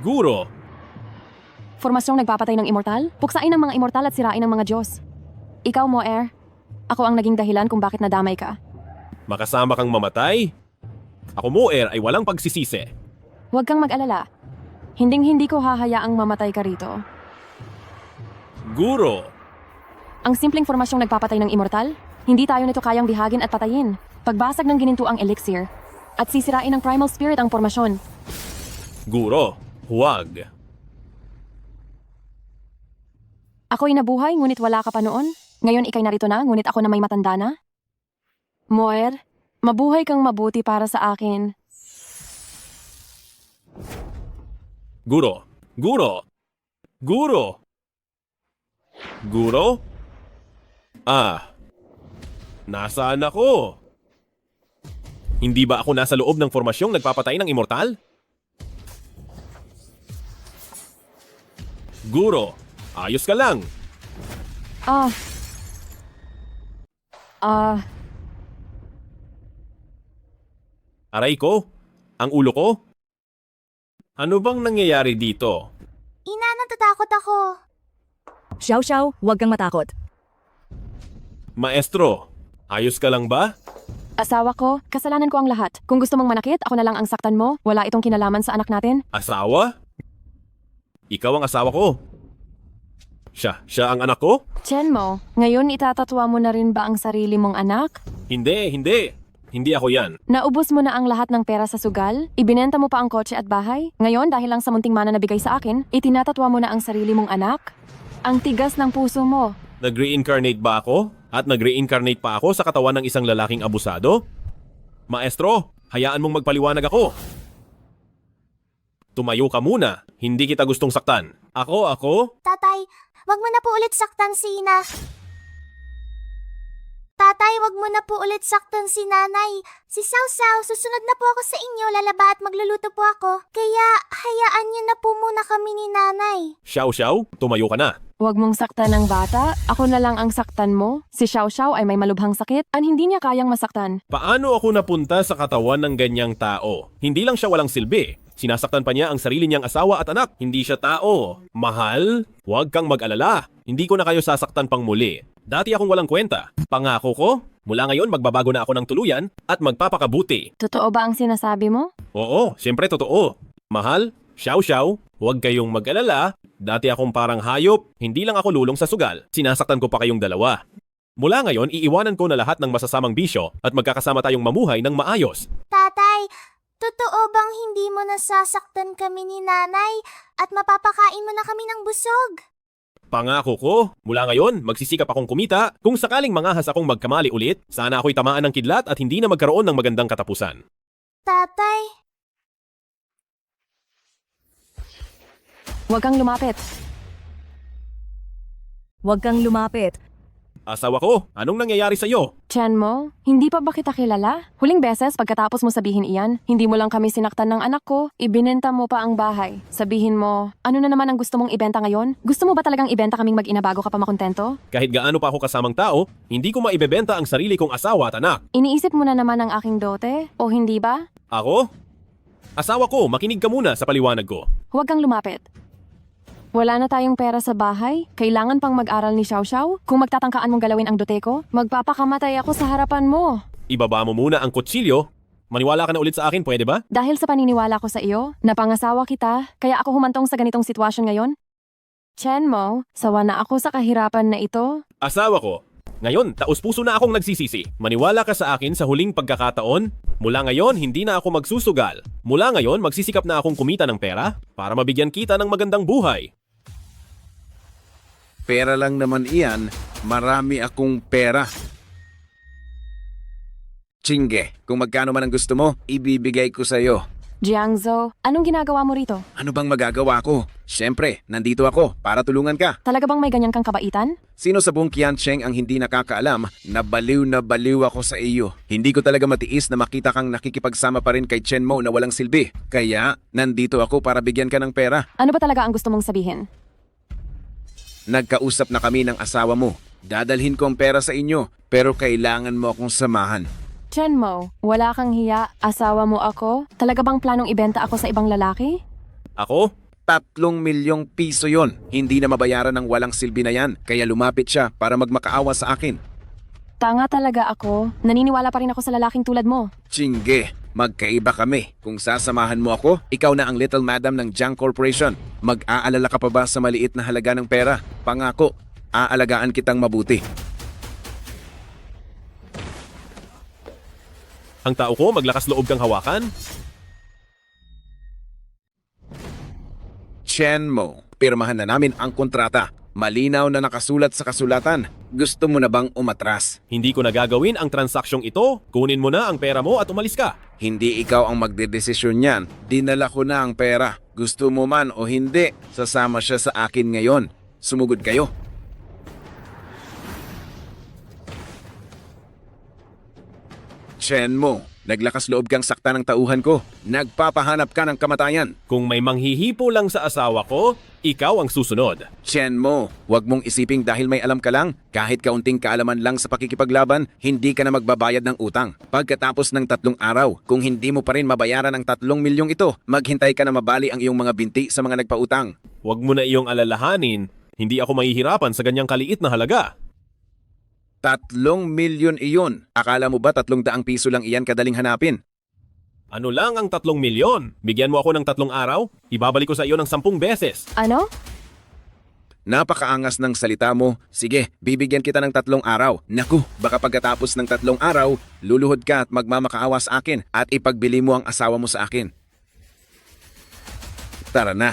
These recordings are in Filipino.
Guro, Formasyong nagpapatay ng immortal? Puksain ng mga immortal at sirain ng mga Diyos. Ikaw, Moer. Ako ang naging dahilan kung bakit nadamay ka. makasama kang mamatay? Ako Moer ay walang pagsisisi. Huwag kang mag-alala. Hinding-hindi ko hahayaang mamatay ka rito. Guro, Ang simpleng formasyong nagpapatay ng immortal? Hindi tayo nito kayang bihagin at patayin. Pagbasag ng ginintuang elixir. At sisirain ng primal spirit ang formasyon. Guro, huwag. Ako'y nabuhay ngunit wala ka pa noon. Ngayon ikay narito na ngunit ako na may matanda na. Moer, mabuhay kang mabuti para sa akin. Guro, Guro, Guro. Guro? Nasaan ako? Hindi ba ako nasa loob ng formasyong nagpapatay ng immortal? Guro, ayos ka lang. Aray ko? Ang ulo ko? Ano bang nangyayari dito? Ina, natatakot ako. Xiao Xiao, huwag kang matakot. Maestro, ayos ka lang ba? Asawa ko, kasalanan ko ang lahat. Kung gusto mong manakit, ako na lang ang saktan mo. Wala itong kinalaman sa anak natin. Asawa? Ikaw ang asawa ko. Siya ang anak ko? Chenmo, ngayon itatatwa mo na rin ba ang sarili mong anak? Hindi. Hindi ako yan. Naubos mo na ang lahat ng pera sa sugal? Ibinenta mo pa ang kotse at bahay? Ngayon, dahil lang sa munting mana na bigay sa akin, itinatatwa mo na ang sarili mong anak? Ang tigas ng puso mo. Nag-reincarnate ba ako? At nag-reincarnate pa ako sa katawan ng isang lalaking abusado? Maestro, hayaan mong magpaliwanag ako. Tumayo ka muna. Hindi kita gustong saktan. Ako? Tatay, wag mo na po ulit saktan si Ina. Tatay, wag mo na po ulit saktan si nanay. Si Sao Sao, susunod na po ako sa inyo, lalaba at magluluto po ako. Kaya, hayaan niyo na po muna kami ni nanay. Xiao, tumayo ka na. Huwag mong saktan ng bata. Ako na lang ang saktan mo. Si Xiao Xiao ay may malubhang sakit at hindi niya kayang masaktan. Paano ako napunta sa katawan ng ganyang tao? Hindi lang siya walang silbi. Sinasaktan pa niya ang sarili niyang asawa at anak. Hindi siya tao. Mahal, huwag kang mag-alala. Hindi ko na kayo sasaktan pang muli. Dati akong walang kwenta. Pangako ko, mula ngayon magbabago na ako ng tuluyan at magpapakabuti. Totoo ba ang sinasabi mo? Oo, siyempre totoo. Mahal, Xiao, huwag kayong mag-alala. Dati akong parang hayop, hindi lang ako lulong sa sugal. Sinasaktan ko pa kayong dalawa. Mula ngayon, iiwanan ko na lahat ng masasamang bisyo at magkakasama tayong mamuhay ng maayos. Tatay, totoo bang hindi mo nasasaktan kami ni nanay at mapapakain mo na kami ng busog? Pangako ko, mula ngayon, magsisikap akong kumita. Kung sakaling mangahas akong magkamali ulit, sana ako'y tamaan ng kidlat at hindi na magkaroon ng magandang katapusan. Tatay, Huwag kang lumapit. Huwag kang lumapit. Asawa ko, anong nangyayari sa'yo? Chenmo, hindi pa ba kita kilala? Huling beses pagkatapos mo sabihin iyan, hindi mo lang kami sinaktan ng anak ko, ibinenta mo pa ang bahay. Sabihin mo, ano na naman ang gusto mong ibenta ngayon? Gusto mo ba talagang ibenta kaming mag-ina bago ka pa makontento? Kahit gaano pa ako kasamang tao, hindi ko maibebenta ang sarili kong asawa at anak. Iniisip mo na naman ang aking dote, o hindi ba? Ako? Asawa ko, makinig ka muna sa paliwanag ko. Huwag kang lumapit. Wala na tayong pera sa bahay. Kailangan pang mag-aral ni Xiao Xiao. Kung magtatangkaan mong galawin ang dote ko, magpapakamatay ako sa harapan mo. Ibaba mo muna ang kutsilyo. Maniwala ka na ulit sa akin, pwede ba? Dahil sa paniniwala ko sa iyo, napangasawa kita, kaya ako humantong sa ganitong sitwasyon ngayon. Chenmo, sawa na ako sa kahirapan na ito. Asawa ko, ngayon, taus-puso na akong nagsisisi. Maniwala ka sa akin sa huling pagkakataon. Mula ngayon, hindi na ako magsusugal. Mula ngayon, magsisikap na akong kumita ng pera para mabigyan kita ng magandang buhay. Pera lang naman iyan, marami akong pera. Chinge, kung magkano man ang gusto mo, ibibigay ko sa'yo. Jiangzo, anong ginagawa mo rito? Ano bang magagawa ko? Siyempre, nandito ako para tulungan ka. Talaga bang may ganyan kang kabaitan? Sino sa buong Qiancheng ang hindi nakakaalam na baliw ako sa iyo? Hindi ko talaga matiis na makita kang nakikipagsama pa rin kay Chenmo na walang silbi. Kaya, nandito ako para bigyan ka ng pera. Ano ba talaga ang gusto mong sabihin? Nagkausap na kami ng asawa mo. Dadalhin ko ang pera sa inyo, pero kailangan mo akong samahan. Chenmo, wala kang hiya, asawa mo ako? Talaga bang planong ibenta ako sa ibang lalaki? Ako? 3 milyong piso yon. Hindi na mabayaran ng walang silbi na yan. Kaya lumapit siya para magmakaawa sa akin. Tanga talaga ako. Naniniwala pa rin ako sa lalaking tulad mo. Chingge, magkaiba kami. Kung sasamahan mo ako, ikaw na ang little madam ng Junk Corporation. Mag-aalala ka pa ba sa maliit na halaga ng pera? Pangako, aalagaan kitang mabuti. Ang tao ko, maglakas loob kang hawakan? Chenmo, pirmahan na namin ang kontrata. Malinaw na nakasulat sa kasulatan. Gusto mo na bang umatras? Hindi ko na gagawin ang transaksyong ito. Kunin mo na ang pera mo at umalis ka. Hindi ikaw ang magdedesisyon niyan. Dinala ko na ang pera. Gusto mo man o hindi, sasama siya sa akin ngayon. Sumugod kayo. Chenmo, naglakas loob kang sakta ng tauhan ko. Nagpapahanap ka ng kamatayan. Kung may manghihipo lang sa asawa ko, ikaw ang susunod. Chenmo, huwag mong isiping dahil may alam ka lang, kahit kaunting kaalaman lang sa pakikipaglaban, hindi ka na magbabayad ng utang. Pagkatapos ng 3 araw, kung hindi mo pa rin mabayaran ang 3 milyong ito, maghintay ka na mabali ang iyong mga binti sa mga nagpautang. Huwag mo na iyong alalahanin. Hindi ako mahihirapan sa ganyang kaliit na halaga. 3 milyon iyon. Akala mo ba 300 piso lang iyan kadaling hanapin? Ano lang ang 3 milyon? Bigyan mo ako ng 3 araw? Ibabalik ko sa iyo ng 10 beses. Ano? Napakaangas ng salita mo. Sige, bibigyan kita ng 3 araw. Naku, baka pagkatapos ng 3 araw, luluhod ka at magmamakaawa sa akin at ipagbili mo ang asawa mo sa akin. Tara na.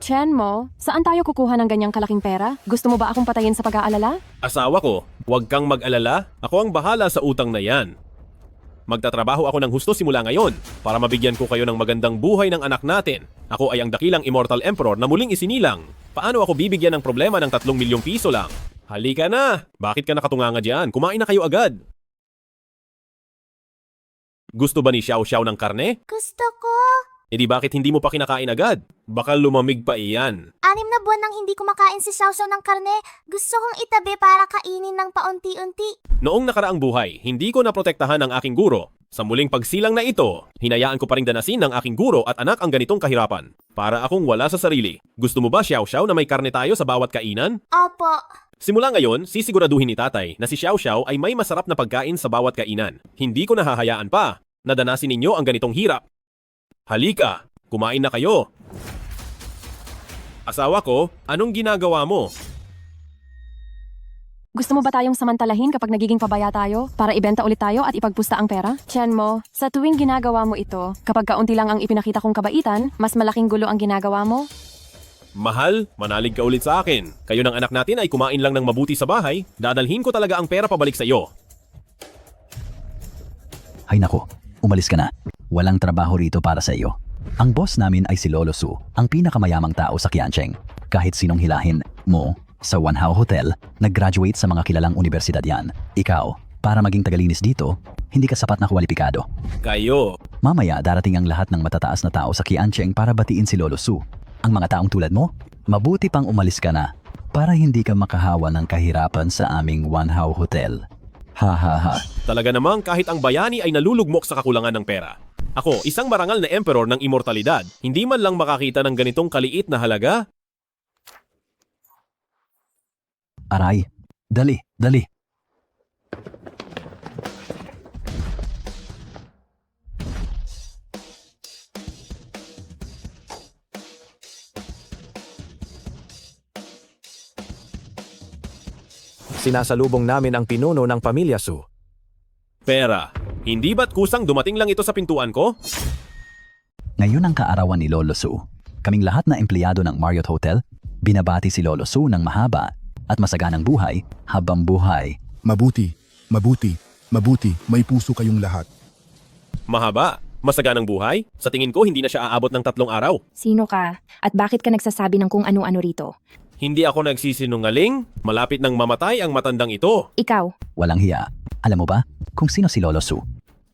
Chenmo, saan tayo kukuha ng ganyang kalaking pera? Gusto mo ba akong patayin sa pag-aalala? Asawa ko, huwag kang mag-alala. Ako ang bahala sa utang na yan. Magtatrabaho ako ng husto simula ngayon para mabigyan ko kayo ng magandang buhay ng anak natin. Ako ay ang dakilang Immortal Emperor na muling isinilang. Paano ako bibigyan ng problema ng 3 milyong piso lang? Halika na! Bakit ka nakatunganga dyan? Kumain na kayo agad! Gusto ba ni Xiao Xiao ng karne? Gusto ko. E di bakit hindi mo pa kinakain agad? Baka lumamig pa iyan. 6 na buwan nang hindi kumakain si Xiao ng karne. Gusto kong itabi para kainin ng paunti-unti. Noong nakaraang buhay, hindi ko naprotektahan ang aking guro. Sa muling pagsilang na ito, hinayaan ko pa ring danasin ng aking guro at anak ang ganitong kahirapan. Para akong wala sa sarili. Gusto mo ba, Xiao Xiao, na may karne tayo sa bawat kainan? Opo. Simula ngayon, sisiguraduhin ni tatay na si Xiao Xiao ay may masarap na pagkain sa bawat kainan. Hindi ko nahahayaan pa na danasin ninyo ang ganitong hirap. Halika, kumain na kayo. Asawa ko, anong ginagawa mo? Gusto mo ba tayong samantalahin kapag nagiging pabaya tayo para ibenta ulit tayo at ipagpusta ang pera? Chenmo, sa tuwing ginagawa mo ito, kapag kaunti lang ang ipinakita kong kabaitan, mas malaking gulo ang ginagawa mo? Mahal, manalig ka ulit sa akin. Kayo ng anak natin ay kumain lang ng mabuti sa bahay. Dadalhin ko talaga ang pera pabalik sa iyo. Hay nako, umalis ka na. Walang trabaho rito para sa iyo. Ang boss namin ay si Lolo Su, ang pinakamayamang tao sa Qiancheng. Kahit sinong hilahin mo sa Wanhao Hotel, nag-graduate sa mga kilalang universidad yan. Ikaw, para maging tagalinis dito, hindi ka sapat na kwalipikado. Kayo. Mamaya darating ang lahat ng matataas na tao sa Qiancheng para batiin si Lolo Su. Ang mga taong tulad mo, mabuti pang umalis ka na para hindi ka makahawa ng kahirapan sa aming Wanhao Hotel. Ha ha ha. Talaga namang kahit ang bayani ay nalulugmok sa kakulangan ng pera. Ako, isang marangal na emperor ng immortalidad, hindi man lang makakita ng ganitong kaliit na halaga? Aray, dali, dali. Sinasalubong namin ang pinuno ng pamilya Su. Pera. Hindi ba't kusang dumating lang ito sa pintuan ko? Ngayon ang kaarawan ni Lolo Su. Kaming lahat na empleyado ng Marriott Hotel, binabati si Lolo Su ng mahaba at masaganang buhay habang buhay. Mabuti, mabuti, mabuti, may puso kayong lahat. Mahaba. Masaganang buhay? Sa tingin ko, hindi na siya aabot ng 3 araw. Sino ka? At bakit ka nagsasabi ng kung ano-ano rito? Hindi ako nagsisinungaling. Malapit nang mamatay ang matandang ito. Ikaw, Walang hiya. Alam mo ba kung sino si Lolo Su?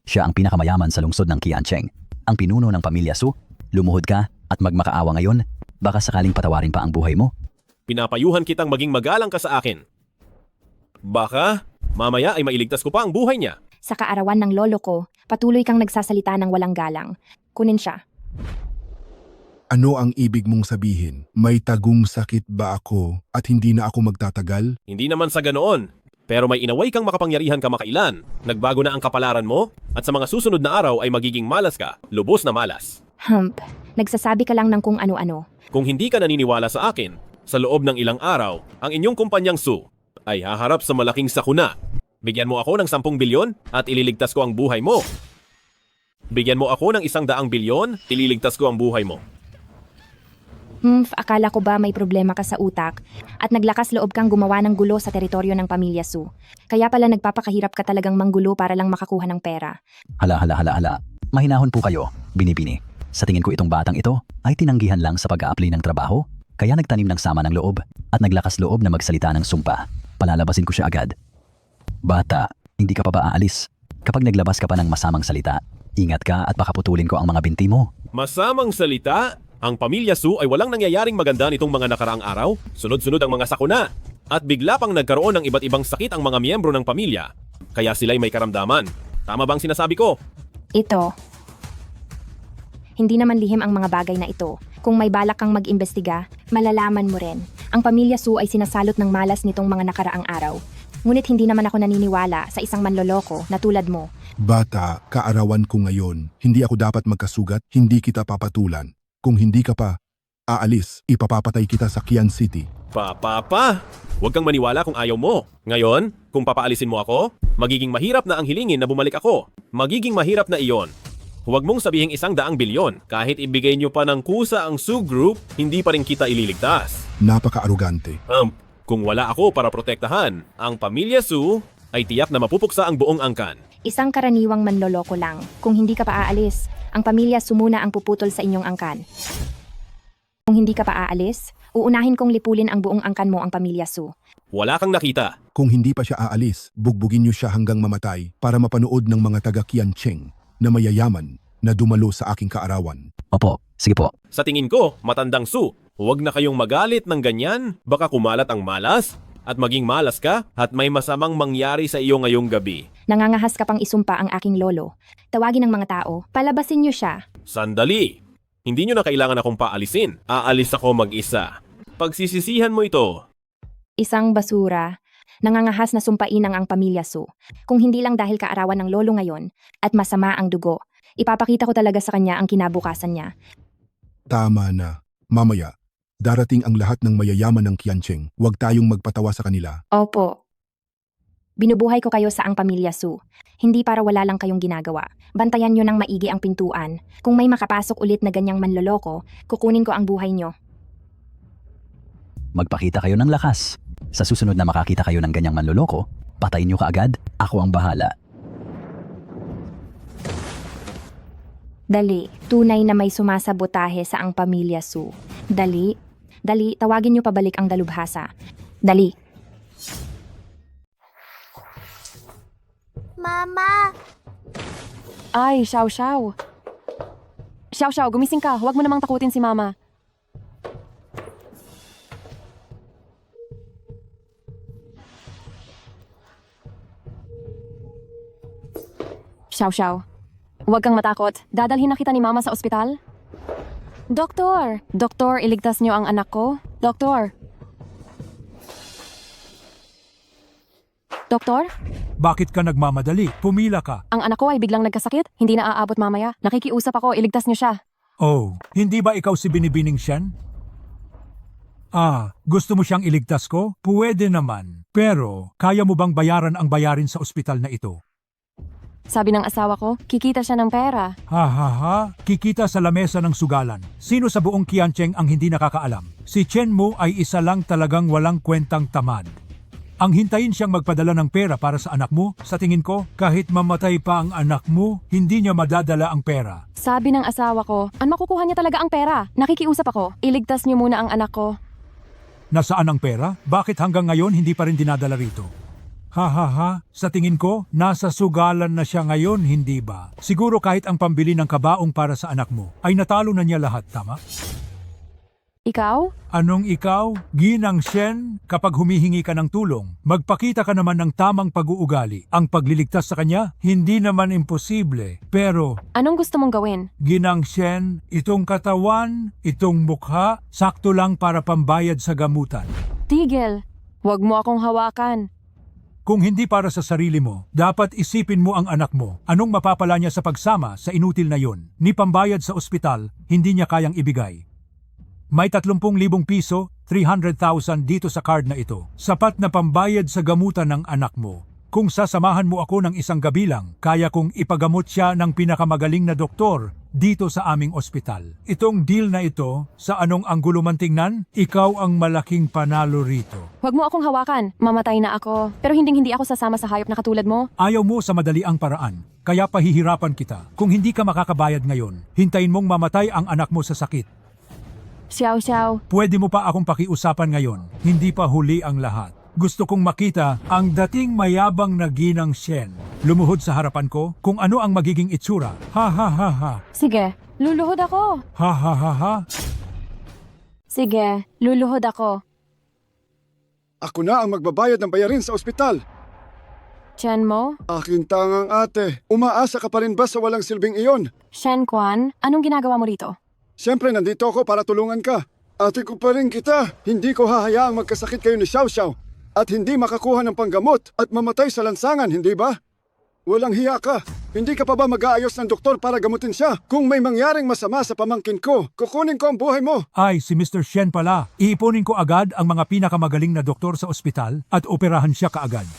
Siya ang pinakamayaman sa lungsod ng Qiancheng. Ang pinuno ng pamilya Su. Lumuhod ka at magmakaawa ngayon. Baka sakaling patawarin pa ang buhay mo. Pinapayuhan kitang maging magalang ka sa akin. Baka, mamaya ay mailigtas ko pa ang buhay niya. sa kaarawan ng lolo ko, patuloy kang nagsasalita ng walang galang. Kunin siya. Ano ang ibig mong sabihin? May tagong sakit ba ako at hindi na ako magtatagal? Hindi naman sa ganoon. Pero may inaway kang makapangyarihan kamakailan. Nagbago na ang kapalaran mo at sa mga susunod na araw ay magiging malas ka. Lubos na malas. Nagsasabi ka lang ng kung ano-ano. Kung hindi ka naniniwala sa akin, sa loob ng ilang araw, ang inyong kumpanyang Sue ay haharap sa malaking sakuna. Bigyan mo ako ng 10 bilyon at ililigtas ko ang buhay mo. Bigyan mo ako ng 100 bilyon, ililigtas ko ang buhay mo. Akala ko ba may problema ka sa utak at naglakas loob kang gumawa ng gulo sa teritoryo ng pamilya Sue. Kaya pala nagpapakahirap ka talagang manggulo para lang makakuha ng pera. Hala. Mahinahon po kayo, Binibini. Sa tingin ko itong batang ito ay tinanggihan lang sa pag-a-apply ng trabaho, kaya nagtanim ng sama ng loob at naglakas loob na magsalita ng sumpa. Palalabasin ko siya agad. Bata, hindi ka pa ba aalis? Kapag naglabas ka pa ng masamang salita, ingat ka at baka putulin ko ang mga binti mo. Masamang salita, ang pamilya Sue ay walang nangyayaring maganda nitong mga nakaraang araw. Sunod-sunod ang mga sakuna. At bigla pang nagkaroon ng iba't ibang sakit ang mga miyembro ng pamilya. Kaya sila'y may karamdaman. Tama bang sinasabi ko? Ito. Hindi naman lihim ang mga bagay na ito. Kung may balak kang mag-imbestiga, malalaman mo rin. Ang pamilya Sue ay sinasalot ng malas nitong mga nakaraang araw. Ngunit hindi naman ako naniniwala sa isang manloloko na tulad mo. Bata, kaarawan ko ngayon. Hindi ako dapat magkasugat, hindi kita papatulan. Kung hindi ka pa aalis, ipapapatay kita sa Kian City. Papa, huwag kang maniwala kung ayaw mo. Ngayon, kung papaalisin mo ako, magiging mahirap na ang hilingin na bumalik ako. Magiging mahirap na iyon. Huwag mong sabihing 100 bilyon. Kahit ibigay niyo pa ng kusa ang Sue Group, hindi pa rin kita ililigtas. Napaka-arugante. Kung wala ako para protektahan, ang pamilya Sue ay tiyak na mapupuksa ang buong angkan. Isang karaniwang manloloko lang. Kung hindi ka pa aalis, ang pamilya Sumuna ang puputol sa inyong angkan. Kung hindi ka pa aalis, uunahin kong lipulin ang buong angkan mo ang pamilya Sue. Wala kang nakita. Kung hindi pa siya aalis, bugbugin niyo siya hanggang mamatay para mapanood ng mga taga Kian Cheng na mayayaman na dumalo sa aking kaarawan. Opo, sige po. Sa tingin ko, matandang Sue, huwag na kayong magalit ng ganyan. Baka kumalat ang malas at maging malas ka at may masamang mangyari sa iyo ngayong gabi. Nangangahas ka pang isumpa ang aking lolo. Tawagin ng mga tao, palabasin niyo siya. Sandali! Hindi nyo na kailangan akong paalisin. Aalis ako mag-isa. Pagsisisihan mo ito. Isang basura. Nangangahas na sumpain ang pamilya Sue. Kung hindi lang dahil kaarawan ng lolo ngayon at masama ang dugo, ipapakita ko talaga sa kanya ang kinabukasan niya. Tama na. Mamaya, darating ang lahat ng mayayaman ng Kian Cheng. Huwag tayong magpatawa sa kanila. Opo. Binubuhay ko kayo sa ang pamilya Sue. Hindi para wala lang kayong ginagawa. Bantayan nyo ng maigi ang pintuan. Kung may makapasok ulit na ganyang manloloko, kukunin ko ang buhay nyo. Magpakita kayo ng lakas. Sa susunod na makakita kayo ng ganyang manloloko, patayin niyo kaagad, ako ang bahala. Dali, tunay na may sumasabotahe sa ang pamilya Sue. Dali, tawagin nyo pabalik ang dalubhasa. Dali. Mama! Ay, Xiao Xiao. Xiao Xiao, gumising ka. Huwag mo namang takutin si Mama. Xiao Xiao, huwag kang matakot. Dadalhin na kita ni Mama sa ospital. Doktor! Doktor, iligtas niyo ang anak ko. Doktor! Doktor? Bakit ka nagmamadali? Pumila ka. Ang anak ko ay biglang nagkasakit. Hindi na aabot mamaya. Nakikiusap ako, iligtas niyo siya. Oh, hindi ba ikaw si Binibining Shen? Gusto mo siyang iligtas ko? Pwede naman. Pero, kaya mo bang bayaran ang bayarin sa ospital na ito? Sabi ng asawa ko, kikita siya ng pera. Kikita sa lamesa ng sugalan. Sino sa buong Kiancheng ang hindi nakakaalam? Si Chen Mo ay isa lang talagang walang kwentang tamad. Ang hintayin siyang magpadala ng pera para sa anak mo, sa tingin ko, kahit mamatay pa ang anak mo, hindi niya madadala ang pera. Sabi ng asawa ko, makukuha niya talaga ang pera. Nakikiusap ako, iligtas niyo muna ang anak ko. Nasaan ang pera? Bakit hanggang ngayon hindi pa rin dinadala rito? Sa tingin ko, nasa sugalan na siya ngayon, hindi ba? Siguro kahit ang pambili ng kabaong para sa anak mo, ay natalo na niya lahat, tama? Ikaw? Anong ikaw? Ginang Shen, kapag humihingi ka ng tulong, magpakita ka naman ng tamang pag-uugali. Ang pagliligtas sa kanya, hindi naman imposible. Pero, Anong gusto mong gawin? Ginang Shen, itong katawan, itong mukha, sakto lang para pambayad sa gamutan. Tigil. Huwag mo akong hawakan. Kung hindi para sa sarili mo, dapat isipin mo ang anak mo. Anong mapapala niya sa pagsama sa inutil na yun? Ni pambayad sa ospital, hindi niya kayang ibigay. May 30,000 piso, 300,000 dito sa card na ito. Sapat na pambayad sa gamutan ng anak mo. Kung sasamahan mo ako ng isang gabi lang, kaya kong ipagamot siya ng pinakamagaling na doktor dito sa aming ospital. Itong deal na ito, sa anong anggulo man tingnan, ikaw ang malaking panalo rito. Huwag mo akong hawakan. Mamatay na ako. Pero hindi ako sasama sa hayop na katulad mo. Ayaw mo sa madaliang paraan, kaya pahihirapan kita. Kung hindi ka makakabayad ngayon, hintayin mong mamatay ang anak mo sa sakit. Xiao Xiao. Pwede mo pa akong pakiusapan ngayon, hindi pa huli ang lahat. Gusto kong makita ang dating mayabang na Ginang Shen. Lumuhod sa harapan ko kung ano ang magiging itsura. Ha ha ha ha. Sige, luluhod ako. Ha ha ha ha. Sige, luluhod ako. Ako na ang magbabayad ng bayarin sa ospital. Chen mo? Aking tangang ate, umaasa ka pa rin ba sa walang silbing iyon? Shen Quan, anong ginagawa mo rito? Siyempre nandito ako para tulungan ka. Ate ko pa rin kita. Hindi ko hahayaang magkasakit kayo ni Xiao Xiao at hindi makakuha ng panggamot at mamatay sa lansangan, hindi ba? Walang hiya ka. Hindi ka pa ba mag-aayos ng doktor para gamutin siya? Kung may mangyaring masama sa pamangkin ko, kukunin ko ang buhay mo. Ay, si Mr. Shen pala. Iipunin ko agad ang mga pinakamagaling na doktor sa ospital at operahan siya kaagad.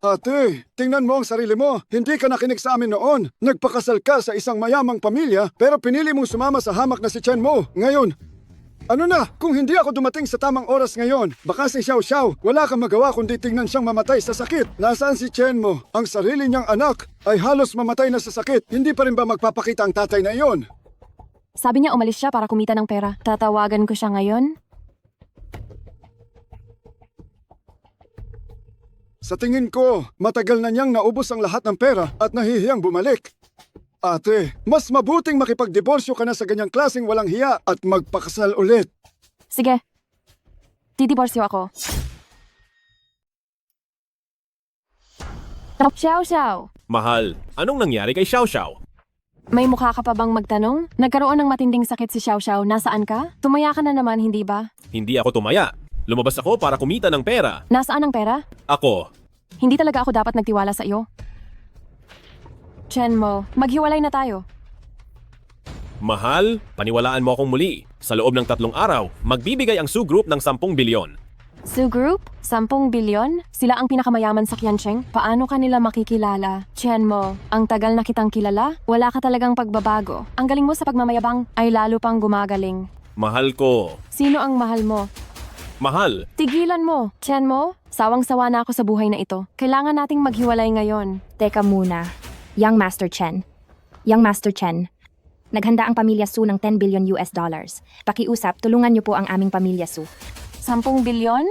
Ate, tingnan mo ang sarili mo. Hindi ka nakinig sa amin noon. Nagpakasal ka sa isang mayamang pamilya pero pinili mong sumama sa hamak na si Chen Mo. Ngayon, ano na? Kung hindi ako dumating sa tamang oras ngayon, baka si Xiao Xiao, wala kang magawa kundi tingnan siyang mamatay sa sakit. Nasaan si Chen Mo? Ang sarili niyang anak ay halos mamatay na sa sakit. Hindi pa rin ba magpapakita ang tatay na iyon? Sabi niya umalis siya para kumita ng pera. Tatawagan ko siya ngayon? Sa tingin ko, matagal na niyang naubos ang lahat ng pera at nahihiyang bumalik. Ate, mas mabuting makipagdiborsyo ka na sa ganyang klaseng walang hiya at magpakasal ulit. Sige. Didiborsyo ako. Xiao Xiao. Mahal, anong nangyari kay Xiao Xiao? May mukha ka pa bang magtanong? Nagkaroon ng matinding sakit si Xiao Xiao. Nasaan ka? Tumaya ka na naman, hindi ba? Hindi ako tumaya. Lumabas ako para kumita ng pera. Nasaan ang pera? Ako, Hindi talaga ako dapat nagtiwala sa iyo. Chen Mo, maghiwalay na tayo. mahal, paniwalaan mo akong muli. Sa loob ng 3 araw, magbibigay ang Su Group ng 10 bilyon. Su Group? 10 bilyon? Sila ang pinakamayaman sa Qiancheng? Paano kanila makikilala? Chen Mo, ang tagal na kitang kilala, wala ka talagang pagbabago. Ang galing mo sa pagmamayabang ay lalo pang gumagaling. Mahal ko. Sino ang mahal mo? Mahal, Tigilan mo! Chen Mo, sawang-sawa na ako sa buhay na ito. Kailangan nating maghiwalay ngayon. Teka muna. Young Master Chen. Young Master Chen. Naghanda ang pamilya Su ng 10 billion US dollars. Pakiusap, tulungan niyo po ang aming pamilya Su. 10 bilyon?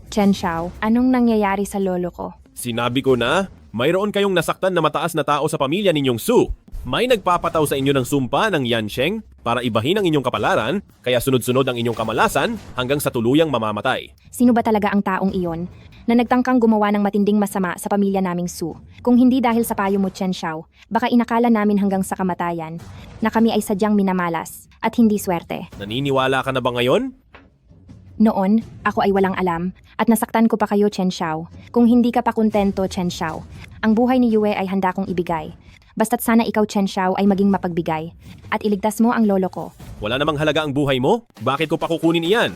Chen Xiao, anong nangyayari sa lolo ko? sinabi ko na, mayroon kayong nasaktan na mataas na tao sa pamilya ninyong Su. May nagpapataw sa inyo ng sumpa ng Yansheng para ibahin ang inyong kapalaran, kaya sunod-sunod ang inyong kamalasan hanggang sa tuluyang mamamatay. Sino ba talaga ang taong iyon na nagtangkang gumawa ng matinding masama sa pamilya naming Su? Kung hindi dahil sa payo mo, Chen Xiao, baka inakala namin hanggang sa kamatayan na kami ay sadyang minamalas at hindi swerte. Naniniwala ka na ba ngayon? Noon, ako ay walang alam at nasaktan ko pa kayo, Chen Xiao. Kung hindi ka pa kontento, Chen Xiao, ang buhay ni Yue ay handa kong ibigay. Basta't sana ikaw, Chen Xiao, ay maging mapagbigay at iligtas mo ang lolo ko. Wala namang halaga ang buhay mo? Bakit ko pa kukunin iyan?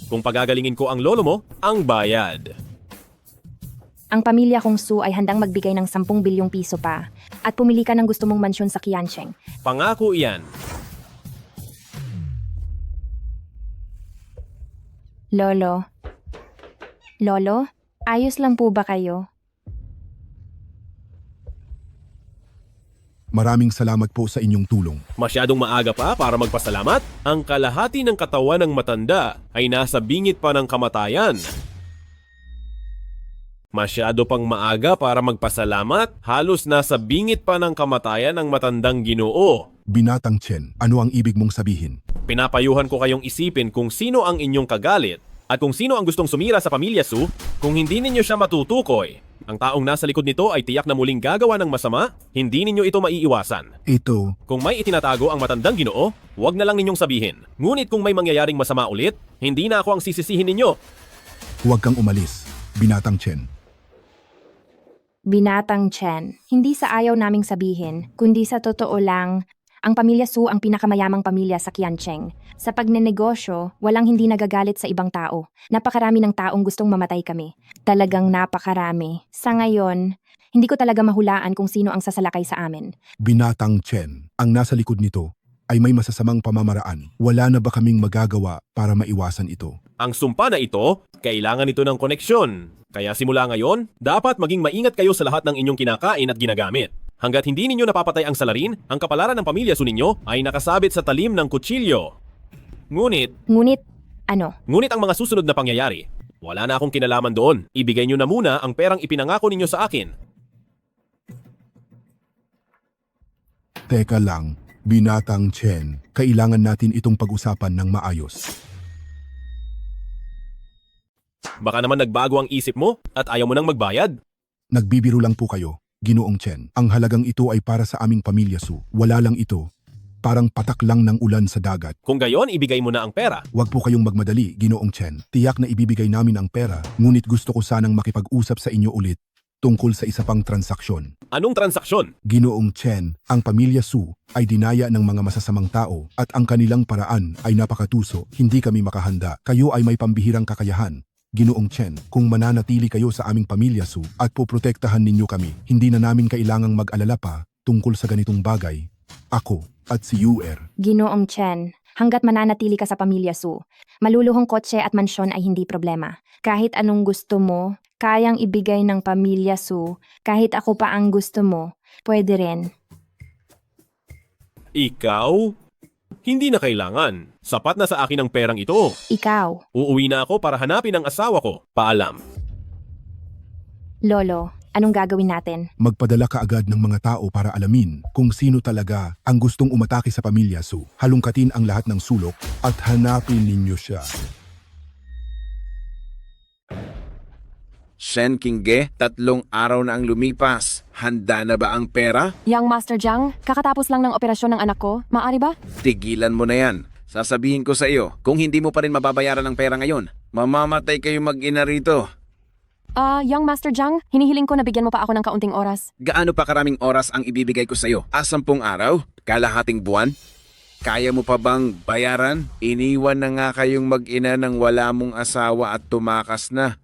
Kung pagagalingin ko ang lolo mo, ang bayad. Ang pamilya kong Su ay handang magbigay ng 10 bilyong piso pa at pumili ka ng gusto mong mansyon sa Qiancheng. Pangako iyan. Lolo. Lolo, ayos lang po ba kayo? Maraming salamat po sa inyong tulong. Masyadong maaga pa para magpasalamat? Ang kalahati ng katawan ng matanda ay nasa bingit pa ng kamatayan. Masyado pang maaga para magpasalamat. Halos nasa bingit pa ng kamatayan ng matandang Ginoo. Binatang Chen, ano ang ibig mong sabihin? Pinapayuhan ko kayong isipin kung sino ang inyong kagalit at kung sino ang gustong sumira sa pamilya Su kung hindi ninyo siya matutukoy. Ang taong nasa likod nito ay tiyak na muling gagawa ng masama, hindi ninyo ito maiiwasan. Ito, Kung may itinatago ang matandang Ginoo, huwag na lang ninyong sabihin. Ngunit kung may mangyayaring masama ulit, hindi na ako ang sisisihin ninyo. huwag kang umalis. Binatang Chen. Binatang Chen, hindi sa ayaw naming sabihin, kundi sa totoo lang, ang pamilya Su ang pinakamayamang pamilya sa Qiancheng. Sa pagnenegosyo, walang hindi nagagalit sa ibang tao. Napakarami ng taong gustong mamatay kami. Talagang napakarami. Sa ngayon, hindi ko talaga mahulaan kung sino ang sasalakay sa amin. Binatang Chen, ang nasa likod nito ay may masasamang pamamaraan. Wala na ba kaming magagawa para maiwasan ito? Ang sumpa na ito, kailangan ito ng koneksyon. Kaya simula ngayon, dapat maging maingat kayo sa lahat ng inyong kinakain at ginagamit. Hanggat hindi ninyo napapatay ang salarin, ang kapalaran ng pamilya Su ninyo ay nakasabit sa talim ng kutsilyo. Ngunit Ngunit ang mga susunod na pangyayari, wala na akong kinalaman doon. Ibigay nyo na muna ang perang ipinangako ninyo sa akin. Teka lang, Binatang Chen, kailangan natin itong pag-usapan ng maayos. Baka naman nagbago ang isip mo at ayaw mo nang magbayad. Nagbibiro lang po kayo, Ginoong Chen. Ang halagang ito ay para sa aming pamilya Su. Wala lang ito. Parang patak lang ng ulan sa dagat. Kung gayon, ibigay mo na ang pera. Huwag po kayong magmadali, Ginoong Chen. Tiyak na ibibigay namin ang pera, ngunit gusto ko sanang makipag-usap sa inyo ulit tungkol sa isa pang transaksyon. Anong transaksyon? Ginoong Chen, ang pamilya Su ay dinaya ng mga masasamang tao at ang kanilang paraan ay napakatuso. Hindi kami makahanda. Kayo ay may pambihirang kakayahan. Ginoong Chen, kung mananatili kayo sa aming pamilya Su at poprotektahan ninyo kami, hindi na namin kailangang mag-alala pa tungkol sa ganitong bagay. Ako at si Yuer. Ginoong Chen, hanggat mananatili ka sa pamilya Su, maluluhong kotse at mansyon ay hindi problema. Kahit anong gusto mo, kayang ibigay ng pamilya Su. Kahit ako pa ang gusto mo, pwede rin. Ikaw? Hindi na kailangan. Sapat na sa akin ang perang ito. Ikaw, Uuwi na ako para hanapin ang asawa ko. Paalam. Lolo, anong gagawin natin? Magpadala ka agad ng mga tao para alamin kung sino talaga ang gustong umatake sa pamilya Su. Halungkatin ang lahat ng sulok at hanapin ninyo siya. Shen Qingge, 3 araw na ang lumipas. Handa na ba ang pera? Young Master Jiang, kakatapos lang ng operasyon ng anak ko. Maaari ba? Tigilan mo na yan. Sasabihin ko sa iyo, kung hindi mo pa rin mababayaran ang pera ngayon, mamamatay kayo mag-ina rito. Young Master Jiang, hinihiling ko na bigyan mo pa ako ng kaunting oras. Gaano pa karaming oras ang ibibigay ko sa iyo? 10 araw? Kalahating buwan? Kaya mo pa bang bayaran? Iniwan na nga kayong mag-ina ng wala mong asawa at tumakas na.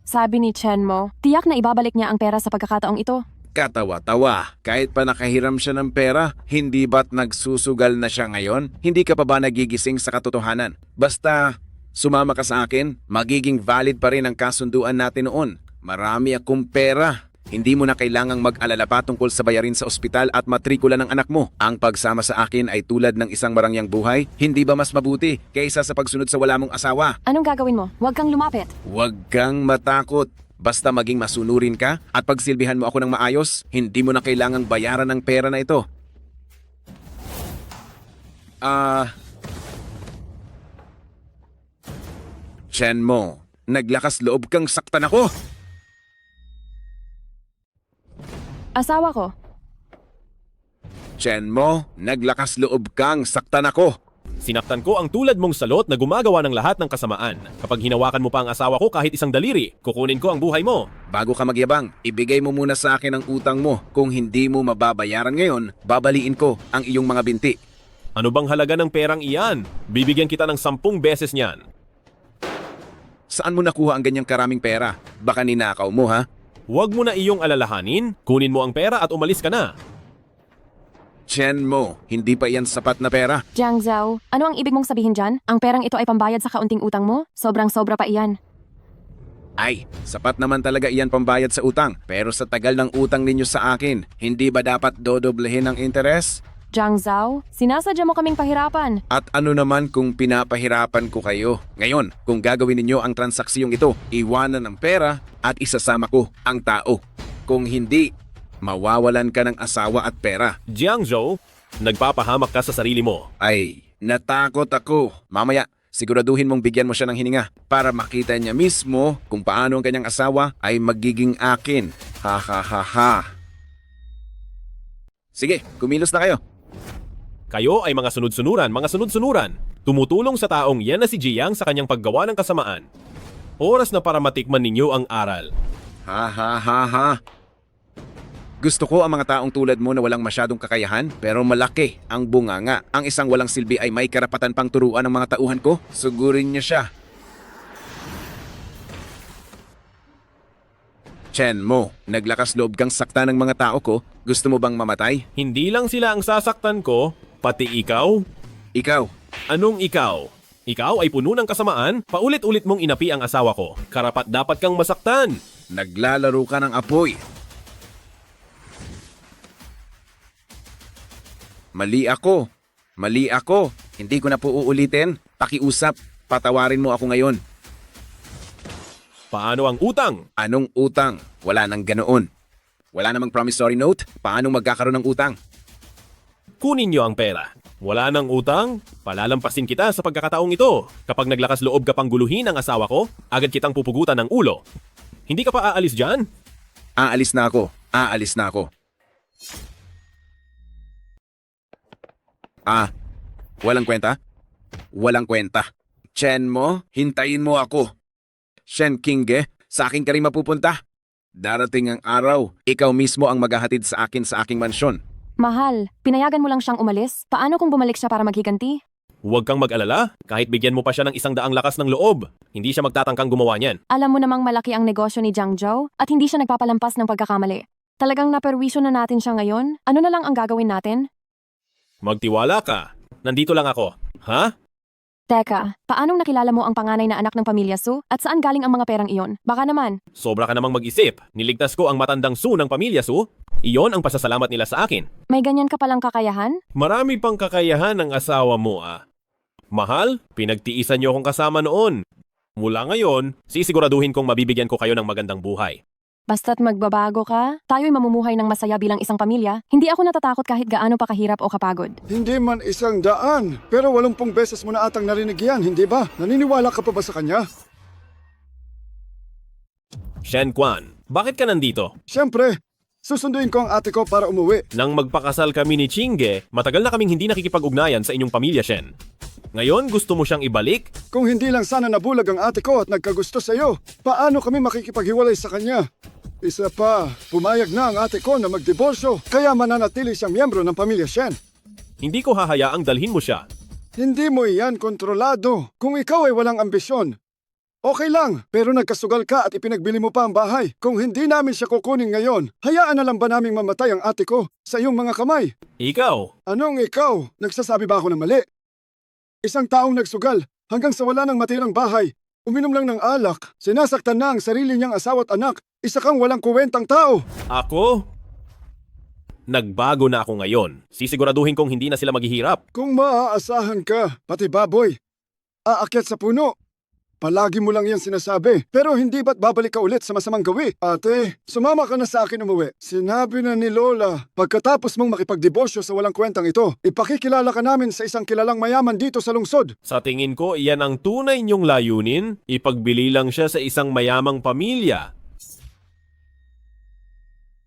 Sabi ni Chen mo, tiyak na ibabalik niya ang pera sa pagkakataong ito. Katawa-tawa. Kahit pa nakahiram siya ng pera, hindi ba't nagsusugal na siya ngayon? Hindi ka pa ba nagigising sa katotohanan? Basta sumama ka sa akin, magiging valid pa rin ang kasunduan natin noon. Marami akong pera. Hindi mo na kailangang mag-alala pa tungkol sa bayarin sa ospital at matrikula ng anak mo. Ang pagsama sa akin ay tulad ng isang marangyang buhay. Hindi ba mas mabuti kaysa sa pagsunod sa wala mong asawa? Anong gagawin mo? Huwag kang lumapit. Huwag kang matakot. Basta maging masunurin ka at pagsilbihan mo ako ng maayos, hindi mo na kailangang bayaran ng pera na ito. Chen mo, naglakas loob kang saktan ako. Asawa ko. Chen mo, naglakas loob kang saktan ako. Sinaktan ko ang tulad mong salot na gumagawa ng lahat ng kasamaan. Kapag hinawakan mo pa ang asawa ko kahit isang daliri, kukunin ko ang buhay mo. Bago ka magyabang, ibigay mo muna sa akin ang utang mo. Kung hindi mo mababayaran ngayon, babaliin ko ang iyong mga binti. Ano bang halaga ng perang iyan? Bibigyan kita ng 10 beses niyan. Saan mo nakuha ang ganyang karaming pera? Baka ninakaw mo ha? Huwag mo na iyong alalahanin, kunin mo ang pera at umalis ka na. Chen mo, hindi pa iyan sapat na pera. Jiang Zhao, ano ang ibig mong sabihin dyan? Ang perang ito ay pambayad sa kaunting utang mo? Sobrang-sobra pa iyan. Ay, sapat naman talaga iyan pambayad sa utang. Pero sa tagal ng utang ninyo sa akin, hindi ba dapat dodoblehin ang interes? Jiang Zhao, sinasadya mo kaming pahirapan. At ano naman kung pinapahirapan ko kayo? Ngayon, kung gagawin ninyo ang transaksyong ito, iwanan ng pera at isasama ko ang tao. Kung hindi, mawawalan ka ng asawa at pera. Jiang Zhou, nagpapahamak ka sa sarili mo. Ay, natakot ako. Mamaya, siguraduhin mong bigyan mo siya ng hininga para makita niya mismo kung paano ang kanyang asawa ay magiging akin. Ha ha ha ha. Sige, kumilos na kayo. Kayo ay mga sunod-sunuran. Tumutulong sa taong yan na si Jiang sa kanyang paggawa ng kasamaan. Oras na para matikman ninyo ang aral. Ha ha ha ha. Gusto ko ang mga taong tulad mo na walang masyadong kakayahan pero malaki ang bunganga. Ang isang walang silbi ay may karapatan pang turuan ng mga tauhan ko. Sugurin niya siya. Chen mo, naglakas loob kang sakta ng mga tao ko. Gusto mo bang mamatay? Hindi lang sila ang sasaktan ko, pati ikaw. Ikaw, Anong ikaw? Ikaw ay puno ng kasamaan, paulit-ulit mong inapi ang asawa ko. Karapat dapat kang masaktan. naglalaro ka ng apoy. Mali ako. Mali ako. Hindi ko na po uulitin. Pakiusap. Patawarin mo ako ngayon. Paano ang utang? Anong utang? Wala nang ganoon. Wala namang promissory note. Paano magkakaroon ng utang? Kunin niyo ang pera. Wala nang utang, palalampasin kita sa pagkakataong ito. Kapag naglakas loob ka pang guluhin ang asawa ko, agad kitang pupugutan ng ulo. Hindi ka pa aalis dyan? Aalis na ako. Aalis na ako. Walang kwenta? Walang kwenta. Chen mo, hintayin mo ako. Shen Kingge, sa akin ka rin mapupunta. Darating ang araw, ikaw mismo ang maghahatid sa akin sa aking mansyon. Mahal, pinayagan mo lang siyang umalis. Paano kung bumalik siya para maghiganti? Huwag kang mag-alala, kahit bigyan mo pa siya ng 100 lakas ng loob. Hindi siya magtatangkang gumawa niyan. Alam mo namang malaki ang negosyo ni Jiang Zhou at hindi siya nagpapalampas ng pagkakamali. Talagang naperwisyo na natin siya ngayon? Ano na lang ang gagawin natin? Magtiwala ka. Nandito lang ako. Ha? Teka, paanong nakilala mo ang panganay na anak ng pamilya Su at saan galing ang mga perang iyon? Baka naman. Sobra ka namang mag-isip. Niligtas ko ang matandang Su ng pamilya Su. Iyon ang pasasalamat nila sa akin. May ganyan ka palang kakayahan? Marami pang kakayahan ng asawa mo Mahal, pinagtiisan niyo akong kasama noon. Mula ngayon, sisiguraduhin kong mabibigyan ko kayo ng magandang buhay. Basta't magbabago ka, tayo'y mamumuhay ng masaya bilang isang pamilya. Hindi ako natatakot kahit gaano pa kahirap o kapagod. Hindi man 100, pero 80 beses mo na atang narinig yan, hindi ba? Naniniwala ka pa ba sa kanya? Shen Quan, bakit ka nandito? Siyempre, susunduin ko ang ate ko para umuwi. Nang magpakasal kami ni Chinge, matagal na kaming hindi nakikipag-ugnayan sa inyong pamilya, Shen. Ngayon, gusto mo siyang ibalik? Kung hindi lang sana nabulag ang ate ko at nagkagusto sa iyo, paano kami makikipaghiwalay sa kanya? Isa pa, pumayag na ang ate ko na magdiborsyo, kaya mananatili siyang miyembro ng pamilya Shen. Hindi ko hahayaang dalhin mo siya. Hindi mo iyan kontrolado. Kung ikaw ay walang ambisyon, okay lang, pero nagkasugal ka at ipinagbili mo pa ang bahay. Kung hindi namin siya kukunin ngayon, hayaan na lang ba naming mamatay ang ate ko sa iyong mga kamay? Ikaw? Anong ikaw? Nagsasabi ba ako ng mali? Isang taong nagsugal hanggang sa wala ng matirang bahay. Uminom lang ng alak, sinasaktan na ang sarili niyang asawa at anak. Isa kang walang kuwentang tao. Ako? Nagbago na ako ngayon. Sisiguraduhin kong hindi na sila maghihirap. Kung maaasahan ka, pati baboy, aakyat sa puno. Palagi mo lang yan sinasabi. Pero hindi ba't babalik ka ulit sa masamang gawi? Ate, sumama ka na sa akin umuwi. Sinabi na ni Lola, pagkatapos mong makipagdiborsyo sa walang kwentang ito, ipakikilala ka namin sa isang kilalang mayaman dito sa lungsod. Sa tingin ko, iyan ang tunay niyong layunin. Ipagbili lang siya sa isang mayamang pamilya.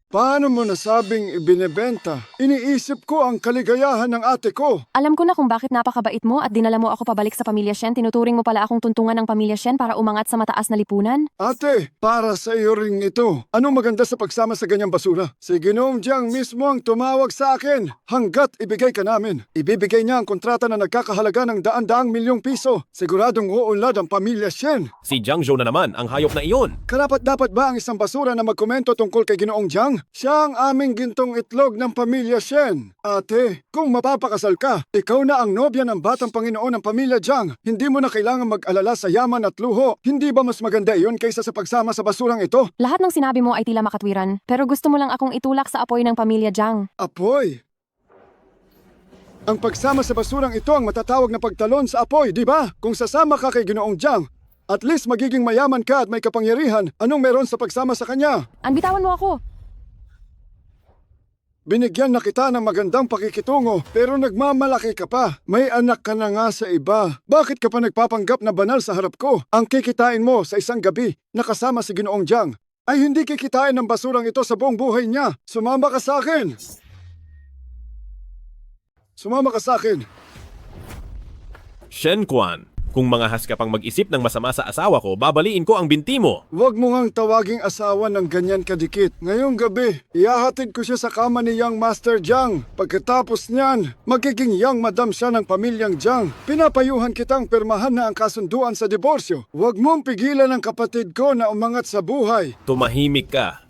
Paano mo nasabing ibinebenta? Iniisip ko ang kaligayahan ng ate ko. Alam ko na kung bakit napakabait mo at dinala mo ako pabalik sa pamilya Shen. Tinuturing mo pala akong tuntungan ng pamilya Shen para umangat sa mataas na lipunan. Ate, para sa iyo ring ito. Anong maganda sa pagsama sa ganyang basura? Si Ginoong Jiang mismo ang tumawag sa akin. Hanggat ibigay ka namin. Ibibigay niya ang kontrata na nagkakahalaga ng daan-daang milyong piso. Siguradong uunlad ang pamilya Shen. Si Jiang Zhou na naman, ang hayop na iyon. Karapat-dapat ba ang isang basura na magkomento tungkol kay Ginoong Jiang? Siya ang aming gintong itlog ng pamilya Shen. Ate, kung mapapakasal ka, ikaw na ang nobya ng batang Panginoon ng pamilya Jiang. Hindi mo na kailangan mag-alala sa yaman at luho. Hindi ba mas maganda iyon kaysa sa pagsama sa basurang ito? Lahat ng sinabi mo ay tila makatwiran, pero gusto mo lang akong itulak sa apoy ng pamilya Jiang. Apoy? Ang pagsama sa basurang ito ang matatawag na pagtalon sa apoy, di ba? Kung sasama ka kay Ginoong Jiang, at least magiging mayaman ka at may kapangyarihan. Anong meron sa pagsama sa kanya? Anbitawan mo ako. Binigyan na kita ng magandang pakikitungo, pero nagmamalaki ka pa. May anak ka na nga sa iba. Bakit ka pa nagpapanggap na banal sa harap ko? Ang kikitain mo sa isang gabi na kasama si Ginoong Jiang ay hindi kikitain ng basurang ito sa buong buhay niya. Sumama ka sa akin! Sumama ka sa akin! Shen Quan, kung mangahas ka pang mag-isip ng masama sa asawa ko, babaliin ko ang binti mo. Huwag mo ngang tawaging asawa ng ganyan kadikit. Ngayong gabi, ihahatid ko siya sa kama ni Young Master Jiang. Pagkatapos niyan, magiging Young Madam siya ng pamilyang Jiang. Pinapayuhan kitang pirmahan na ang kasunduan sa diborsyo. Huwag mong pigilan ang kapatid ko na umangat sa buhay. Tumahimik ka.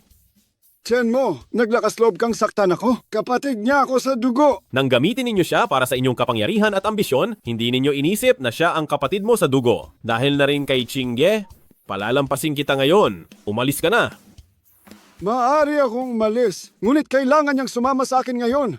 Chen mo, naglakas loob kang saktan ako. Kapatid niya ako sa dugo. Nang gamitin ninyo siya para sa inyong kapangyarihan at ambisyon, hindi ninyo inisip na siya ang kapatid mo sa dugo. Dahil na rin kay Chingge, palalampasin kita ngayon. Umalis ka na. Maaari akong umalis, ngunit kailangan niyang sumama sa akin ngayon.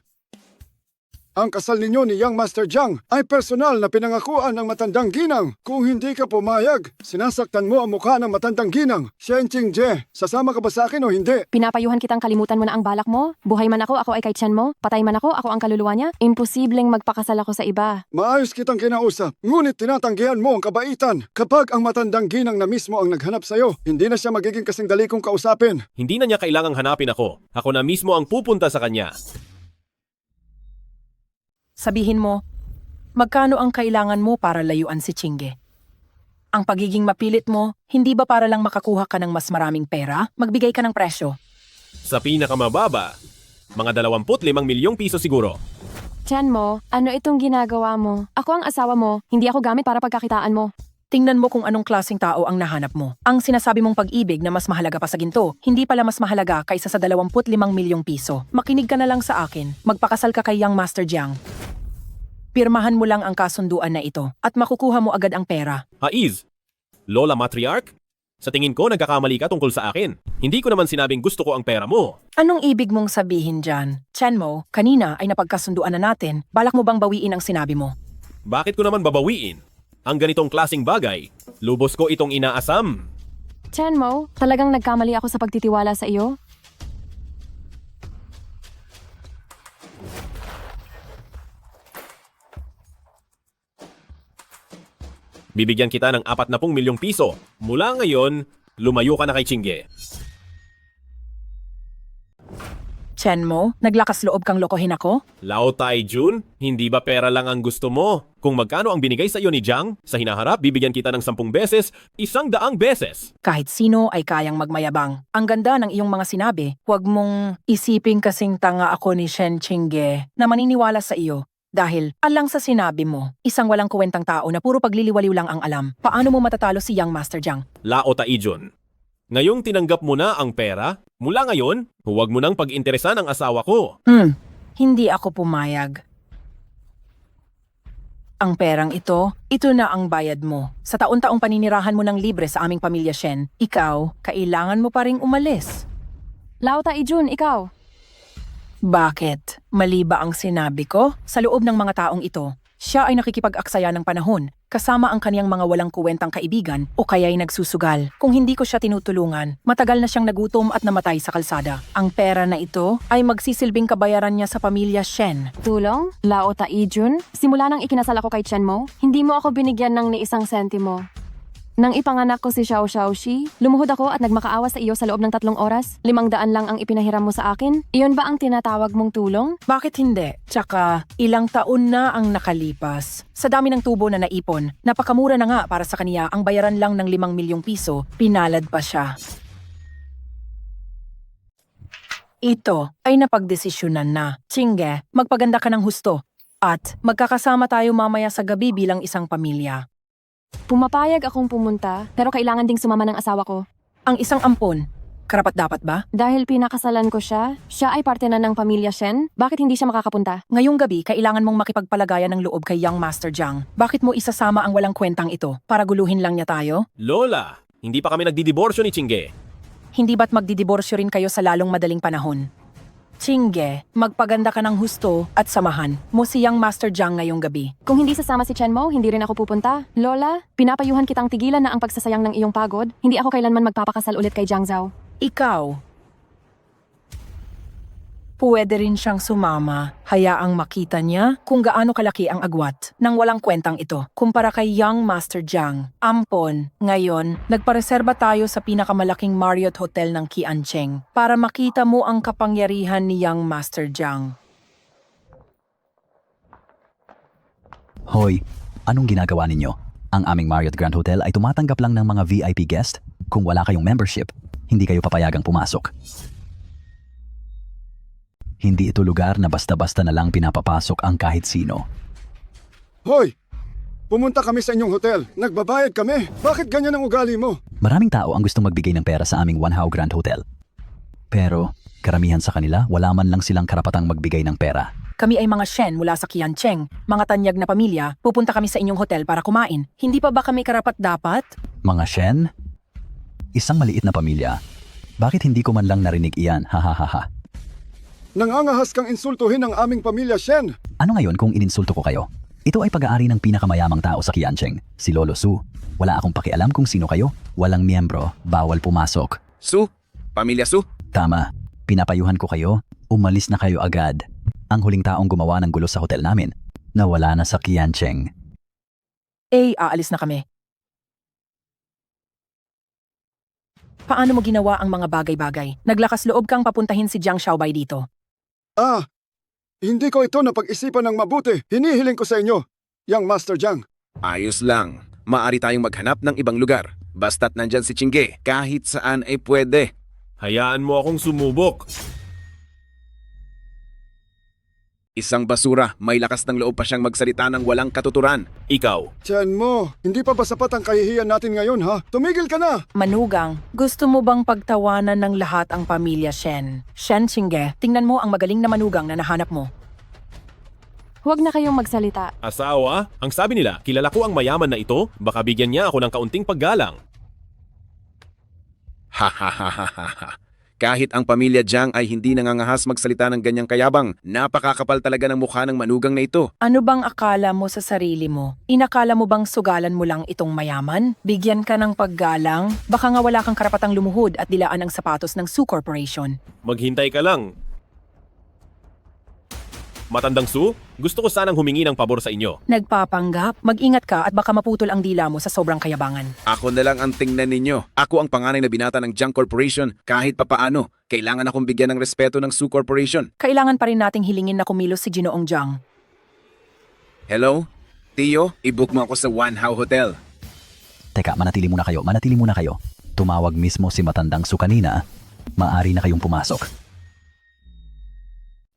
Ang kasal ninyo ni Young Master Jiang ay personal na pinangakuan ng matandang ginang. Kung hindi ka pumayag, sinasaktan mo ang mukha ng matandang ginang. Shen Qingje, sasama ka ba sa akin o hindi? Pinapayuhan kitang kalimutan mo na ang balak mo. Buhay man ako ay kay Chen mo. Patay man ako ang kaluluwa niya. Imposibleng magpakasal ako sa iba. Maayos kitang kinausap, ngunit tinatanggihan mo ang kabaitan. Kapag ang matandang ginang na mismo ang naghanap sa'yo, hindi na siya magiging kasing dali kong kausapin. Hindi na niya kailangang hanapin ako. Ako na mismo ang pupunta sa kanya. Sabihin mo, magkano ang kailangan mo para layuan si Chingge? Ang pagiging mapilit mo, hindi ba para lang makakuha ka ng mas maraming pera? Magbigay ka ng presyo. Sa pinakamababa, mga 25 milyong piso siguro. Chen mo, ano itong ginagawa mo? Ako ang asawa mo, hindi ako gamit para pagkakitaan mo. Tingnan mo kung anong klaseng tao ang nahanap mo. Ang sinasabi mong pag-ibig na mas mahalaga pa sa ginto, hindi pala mas mahalaga kaysa sa 25 milyong piso. Makinig ka na lang sa akin. Magpakasal ka kay Young Master Jiang. Pirmahan mo lang ang kasunduan na ito at makukuha mo agad ang pera. Haiz, Lola Matriarch? Sa tingin ko, nagkakamali ka tungkol sa akin. Hindi ko naman sinabing gusto ko ang pera mo. Anong ibig mong sabihin dyan? Chen mo, kanina ay napagkasunduan na natin. Balak mo bang bawiin ang sinabi mo? Bakit ko naman babawiin? Ang ganitong klasing bagay, lubos ko itong inaasam. Chen mo, talagang nagkamali ako sa pagtitiwala sa iyo? Bibigyan kita ng 40 milyong piso. Mula ngayon, lumayo ka na kay Chingge. Chen mo, naglakas loob kang lokohin ako? Lao Tai Jun, hindi ba pera lang ang gusto mo? Kung magkano ang binigay sa iyo ni Jiang, sa hinaharap bibigyan kita ng 10 beses, 100 beses. Kahit sino ay kayang magmayabang. Ang ganda ng iyong mga sinabi, huwag mong isiping kasing tanga ako ni Shen Chingge na maniniwala sa iyo. Dahil alang sa sinabi mo, isang walang kuwentang tao na puro pagliliwaliw lang ang alam. Paano mo matatalo si Young Master Jiang? Lao Tai Jun, ngayong tinanggap mo na ang pera, mula ngayon, huwag mo nang pag-interesan ang asawa ko. Hindi ako pumayag. Ang perang ito na ang bayad mo. Sa taon-taong paninirahan mo ng libre sa aming pamilya Shen, ikaw, kailangan mo pa ring umalis. Lao Tai-jun, ikaw. Bakit? Mali ba ang sinabi ko? Sa loob ng mga taong ito, siya ay nakikipag-aksaya ng panahon, kasama ang kaniyang mga walang kuwentang kaibigan o kaya'y nagsusugal. Kung hindi ko siya tinutulungan, matagal na siyang nagutom at namatay sa kalsada. Ang pera na ito ay magsisilbing kabayaran niya sa pamilya Shen. Tulong? Lao Tai-jun? Simula nang ikinasal ako kay Chen mo, hindi mo ako binigyan ng ni isang sentimo. Nang ipanganak ko si Xiao Xiaoxi, lumuhod ako at nagmakaawa sa iyo sa loob ng 3 oras. 500 lang ang ipinahiram mo sa akin. Iyon ba ang tinatawag mong tulong? Bakit hindi? Tsaka, ilang taon na ang nakalipas. Sa dami ng tubo na naipon, napakamura na nga para sa kaniya ang bayaran lang ng 5 milyong piso, pinalad pa siya. Ito ay napagdesisyonan na. Chingge, magpaganda ka ng husto. At magkakasama tayo mamaya sa gabi bilang isang pamilya. Pumapayag akong pumunta, pero kailangan ding sumama ng asawa ko. Ang isang ampon, karapat-dapat ba? Dahil pinakasalan ko siya ay parte na ng pamilya Shen, bakit hindi siya makakapunta? Ngayong gabi, kailangan mong makipagpalagayan ng loob kay Young Master Jiang. Bakit mo isasama ang walang kwentang ito? Para guluhin lang niya tayo? Lola, hindi pa kami nagdidiborsyo ni Chingge. Hindi ba't magdidiborsyo rin kayo sa lalong madaling panahon? Chingge, magpaganda ka ng husto at samahan mo siyang Master Jiang ngayong gabi. Kung hindi sasama si Chen Mo, hindi rin ako pupunta. Lola, pinapayuhan kitang tigilan na ang pagsasayang ng iyong pagod. Hindi ako kailanman magpapakasal ulit kay Jiang Zhao. Ikaw, pwede rin siyang sumama. Hayaang makita niya kung gaano kalaki ang agwat nang walang kwentang ito kumpara kay Young Master Jiang. Ampon, ngayon, nagpareserba tayo sa pinakamalaking Marriott Hotel ng Qiancheng para makita mo ang kapangyarihan ni Young Master Jiang. Hoy, anong ginagawa ninyo? Ang aming Marriott Grand Hotel ay tumatanggap lang ng mga VIP guest. Kung wala kayong membership, hindi kayo papayagang pumasok. Hindi ito lugar na basta-basta na lang pinapapasok ang kahit sino. Hoy! Pumunta kami sa inyong hotel. Nagbabayad kami. Bakit ganyan ang ugali mo? Maraming tao ang gustong magbigay ng pera sa aming One Hao Grand Hotel. Pero, karamihan sa kanila, wala man lang silang karapatang magbigay ng pera. Kami ay mga Shen mula sa Qiancheng, mga tanyag na pamilya. Pupunta kami sa inyong hotel para kumain. Hindi pa ba kami karapat-dapat? Mga Shen? Isang maliit na pamilya. Bakit hindi ko man lang narinig iyan? Hahaha. Nangangahas kang insultuhin ang aming pamilya, Shen. Ano ngayon kung ininsulto ko kayo? Ito ay pag-aari ng pinakamayamang tao sa Qiancheng, si Lolo Su. Wala akong pakialam kung sino kayo. Walang miyembro, bawal pumasok. Su? Pamilya Su? Tama. Pinapayuhan ko kayo. Umalis na kayo agad. Ang huling taong gumawa ng gulo sa hotel namin, nawala na sa Qiancheng. Aalis na kami. Paano mo ginawa ang mga bagay-bagay? Naglakas loob kang papuntahin si Jiang Xiaobei dito. Hindi ko ito napag-isipan ng mabuti. Hinihiling ko sa inyo, Young Master Jiang. Ayos lang. Maari tayong maghanap ng ibang lugar. Basta't nandyan si Chingge, kahit saan ay pwede. Hayaan mo akong sumubok. Isang basura, may lakas ng loob pa siyang magsalita ng walang katuturan. Ikaw, Chen Mo, hindi pa ba sapat ang kahihiyan natin ngayon, ha? Tumigil ka na! Manugang, gusto mo bang pagtawanan ng lahat ang pamilya Shen? Shen Chingge, tingnan mo ang magaling na manugang na nahanap mo. Huwag na kayong magsalita. asawa, ang sabi nila, kilala ko ang mayaman na ito, baka bigyan niya ako ng kaunting paggalang. Ha ha ha ha ha ha. Kahit ang pamilya Jiang ay hindi nangangahas magsalita ng ganyang kayabang, napakakapal talaga ng mukha ng manugang na ito. Ano bang akala mo sa sarili mo? Inakala mo bang sugalan mo lang itong mayaman? Bigyan ka ng paggalang? Baka nga wala kang karapatang lumuhod at dilaan ang sapatos ng Su Corporation. Maghintay ka lang. Matandang Su, gusto ko sanang humingi ng pabor sa inyo. Nagpapanggap? Mag-ingat ka at baka maputol ang dila mo sa sobrang kayabangan. Ako na lang ang tingnan ninyo. Ako ang panganay na binata ng Jiang Corporation. Kahit papaano, kailangan akong bigyan ng respeto ng Su Corporation. Kailangan pa rin nating hilingin na kumilos si Ginoong Jiang. Hello? Tio, i-book mo ako sa One Hao Hotel. Teka, manatili muna kayo. Tumawag mismo si Matandang Su kanina. Maari na kayong pumasok.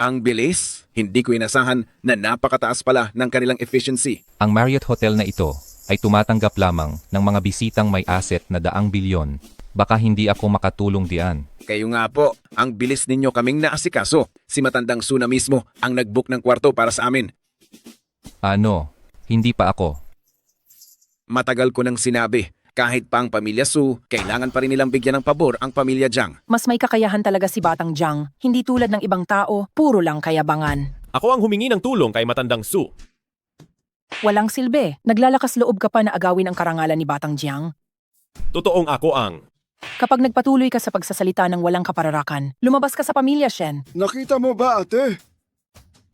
Ang bilis, hindi ko inasahan na napakataas pala ng kanilang efficiency. Ang Marriott Hotel na ito ay tumatanggap lamang ng mga bisitang may asset na 100 bilyon. Baka hindi ako makatulong diyan. Kayo nga po, ang bilis ninyo kaming naasikaso. Si Matandang Su na mismo ang nag-book ng kwarto para sa amin. Ano? Hindi pa ako. Matagal ko nang sinabi, kahit pa ang pamilya Su, kailangan pa rin nilang bigyan ng pabor ang pamilya Jiang. Mas may kakayahan talaga si Batang Jiang. Hindi tulad ng ibang tao, puro lang kayabangan. Ako ang humingi ng tulong kay Matandang Su. Walang silbi. Naglalakas loob ka pa na agawin ang karangalan ni Batang Jiang. Totoong ako ang... Kapag nagpatuloy ka sa pagsasalita ng walang kapararakan, lumabas ka sa pamilya, Shen. Nakita mo ba, ate?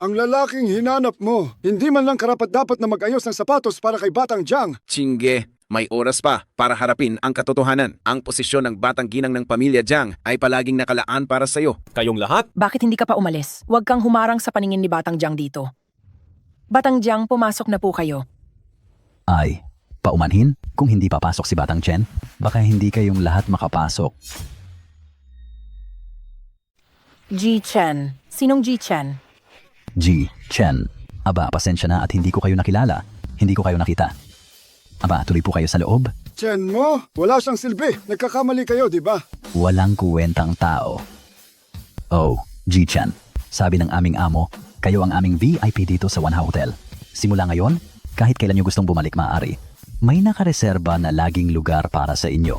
Ang lalaking hinanap mo, hindi man lang karapat-dapat na mag-ayos ng sapatos para kay Batang Jiang. Chingge, may oras pa para harapin ang katotohanan. Ang posisyon ng batang ginang ng pamilya Jiang ay palaging nakalaan para sa'yo. Kayong lahat? Bakit hindi ka pa umalis? Huwag kang humarang sa paningin ni Batang Jiang dito. Batang Jiang, pumasok na po kayo. Ay, paumanhin? Kung hindi papasok si Batang Chen, baka hindi kayong lahat makapasok. Ji Chen. Sinong Ji Chen? Ji Chen. Aba, pasensya na at hindi ko kayo nakilala. Hindi ko kayo nakita. Aba, tuloy po kayo sa loob. Chen Mo, wala siyang silbi. Nagkakamali kayo, di ba? Walang kuwentang tao. Oh, Ji Chen. Sabi ng aming amo, kayo ang aming VIP dito sa One Hao Hotel. Simula ngayon, kahit kailan nyo gustong bumalik maaari, may nakareserba na laging lugar para sa inyo.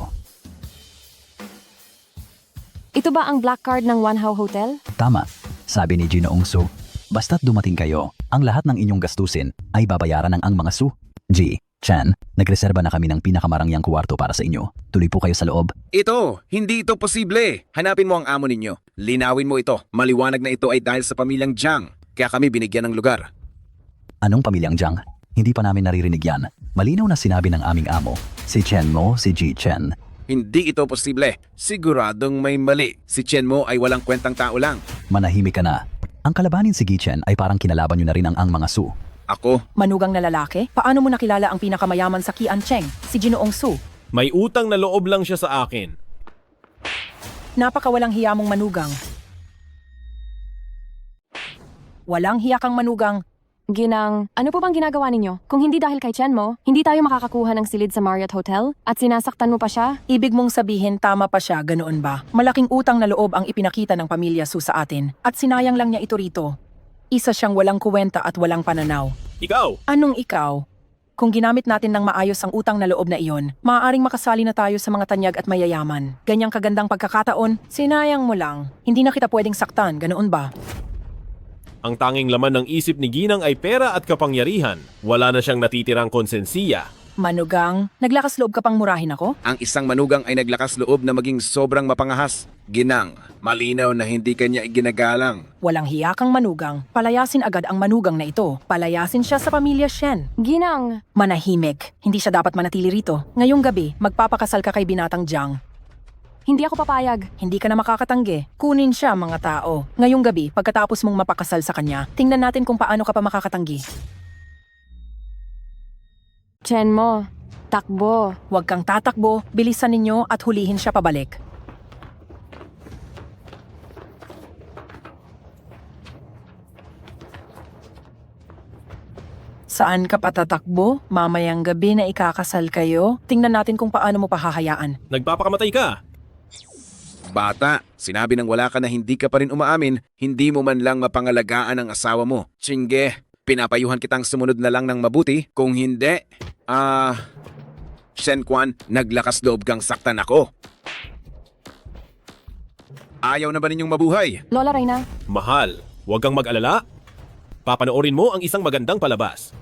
Ito ba ang black card ng One Hao Hotel? Tama. Sabi ni Ginoong Su, basta't dumating kayo, ang lahat ng inyong gastusin ay babayaran ng ang mga Su. G. Chen, nagreserba na kami ng pinakamarangyang kwarto para sa inyo. Tuloy po kayo sa loob. Ito, hindi ito posible. Hanapin mo ang amo ninyo. Linawin mo ito. Maliwanag na ito ay dahil sa pamilyang Jiang. Kaya kami binigyan ng lugar. Anong pamilyang Jiang? Hindi pa namin naririnig yan. Malinaw na sinabi ng aming amo. Si Chen Mo, si Ji Chen. Hindi ito posible. Siguradong may mali. Si Chen Mo ay walang kwentang tao lang. Manahimik ka na. Ang kalabanin si Gi Chen ay parang kinalaban nyo na rin ang mga Su. Ako? Manugang na lalaki? Paano mo nakilala ang pinakamayaman sa Qiancheng, si Ginoong Su? May utang na loob lang siya sa akin. Napakawalang hiya mong manugang. Walang hiya kang manugang. Ginang, ano po bang ginagawa ninyo? Kung hindi dahil kay Chen mo, hindi tayo makakakuha ng silid sa Marriott Hotel? At sinasaktan mo pa siya? Ibig mong sabihin tama pa siya, ganoon ba? Malaking utang na loob ang ipinakita ng pamilya Su sa atin. At sinayang lang niya ito rito. Isa siyang walang kuwenta at walang pananaw. Ikaw! Anong ikaw? Kung ginamit natin ng maayos ang utang na loob na iyon, maaaring makasali na tayo sa mga tanyag at mayayaman. Ganyang kagandang pagkakataon, sinayang mo lang. Hindi na kita pwedeng saktan, ganoon ba? Ang tanging laman ng isip ni Ginang ay pera at kapangyarihan. Wala na siyang natitirang konsensiya. Manugang, naglakas loob ka pang murahin ako? Ang isang manugang ay naglakas loob na maging sobrang mapangahas. Ginang, malinaw na hindi kanya iginagalang. Walang hiya kang manugang. Palayasin agad ang manugang na ito. Palayasin siya sa pamilya Shen. Ginang! Manahimik. Hindi siya dapat manatili rito. Ngayong gabi, magpapakasal ka kay binatang Jiang. Hindi ako papayag. Hindi ka na makakatanggi. Kunin siya, mga tao. Ngayong gabi, pagkatapos mong mapakasal sa kanya, tingnan natin kung paano ka pa makakatanggi. Chen mo, takbo. Huwag kang tatakbo, bilisan ninyo at hulihin siya pabalik. Saan ka patatakbo? Mamayang gabi na ikakasal kayo? Tingnan natin kung paano mo pahahayaan. Nagpapakamatay ka! Bata, sinabi ng wala ka na hindi ka pa rin umaamin, hindi mo man lang mapangalagaan ang asawa mo. Tsingge, pinapayuhan kitang sumunod na lang ng mabuti. Kung hindi, Shen Quan, naglakas loob kang saktan ako. Ayaw na ba ninyong mabuhay? Lola Reyna, Mahal, huwag kang mag-alala. Papanoorin mo ang isang magandang palabas.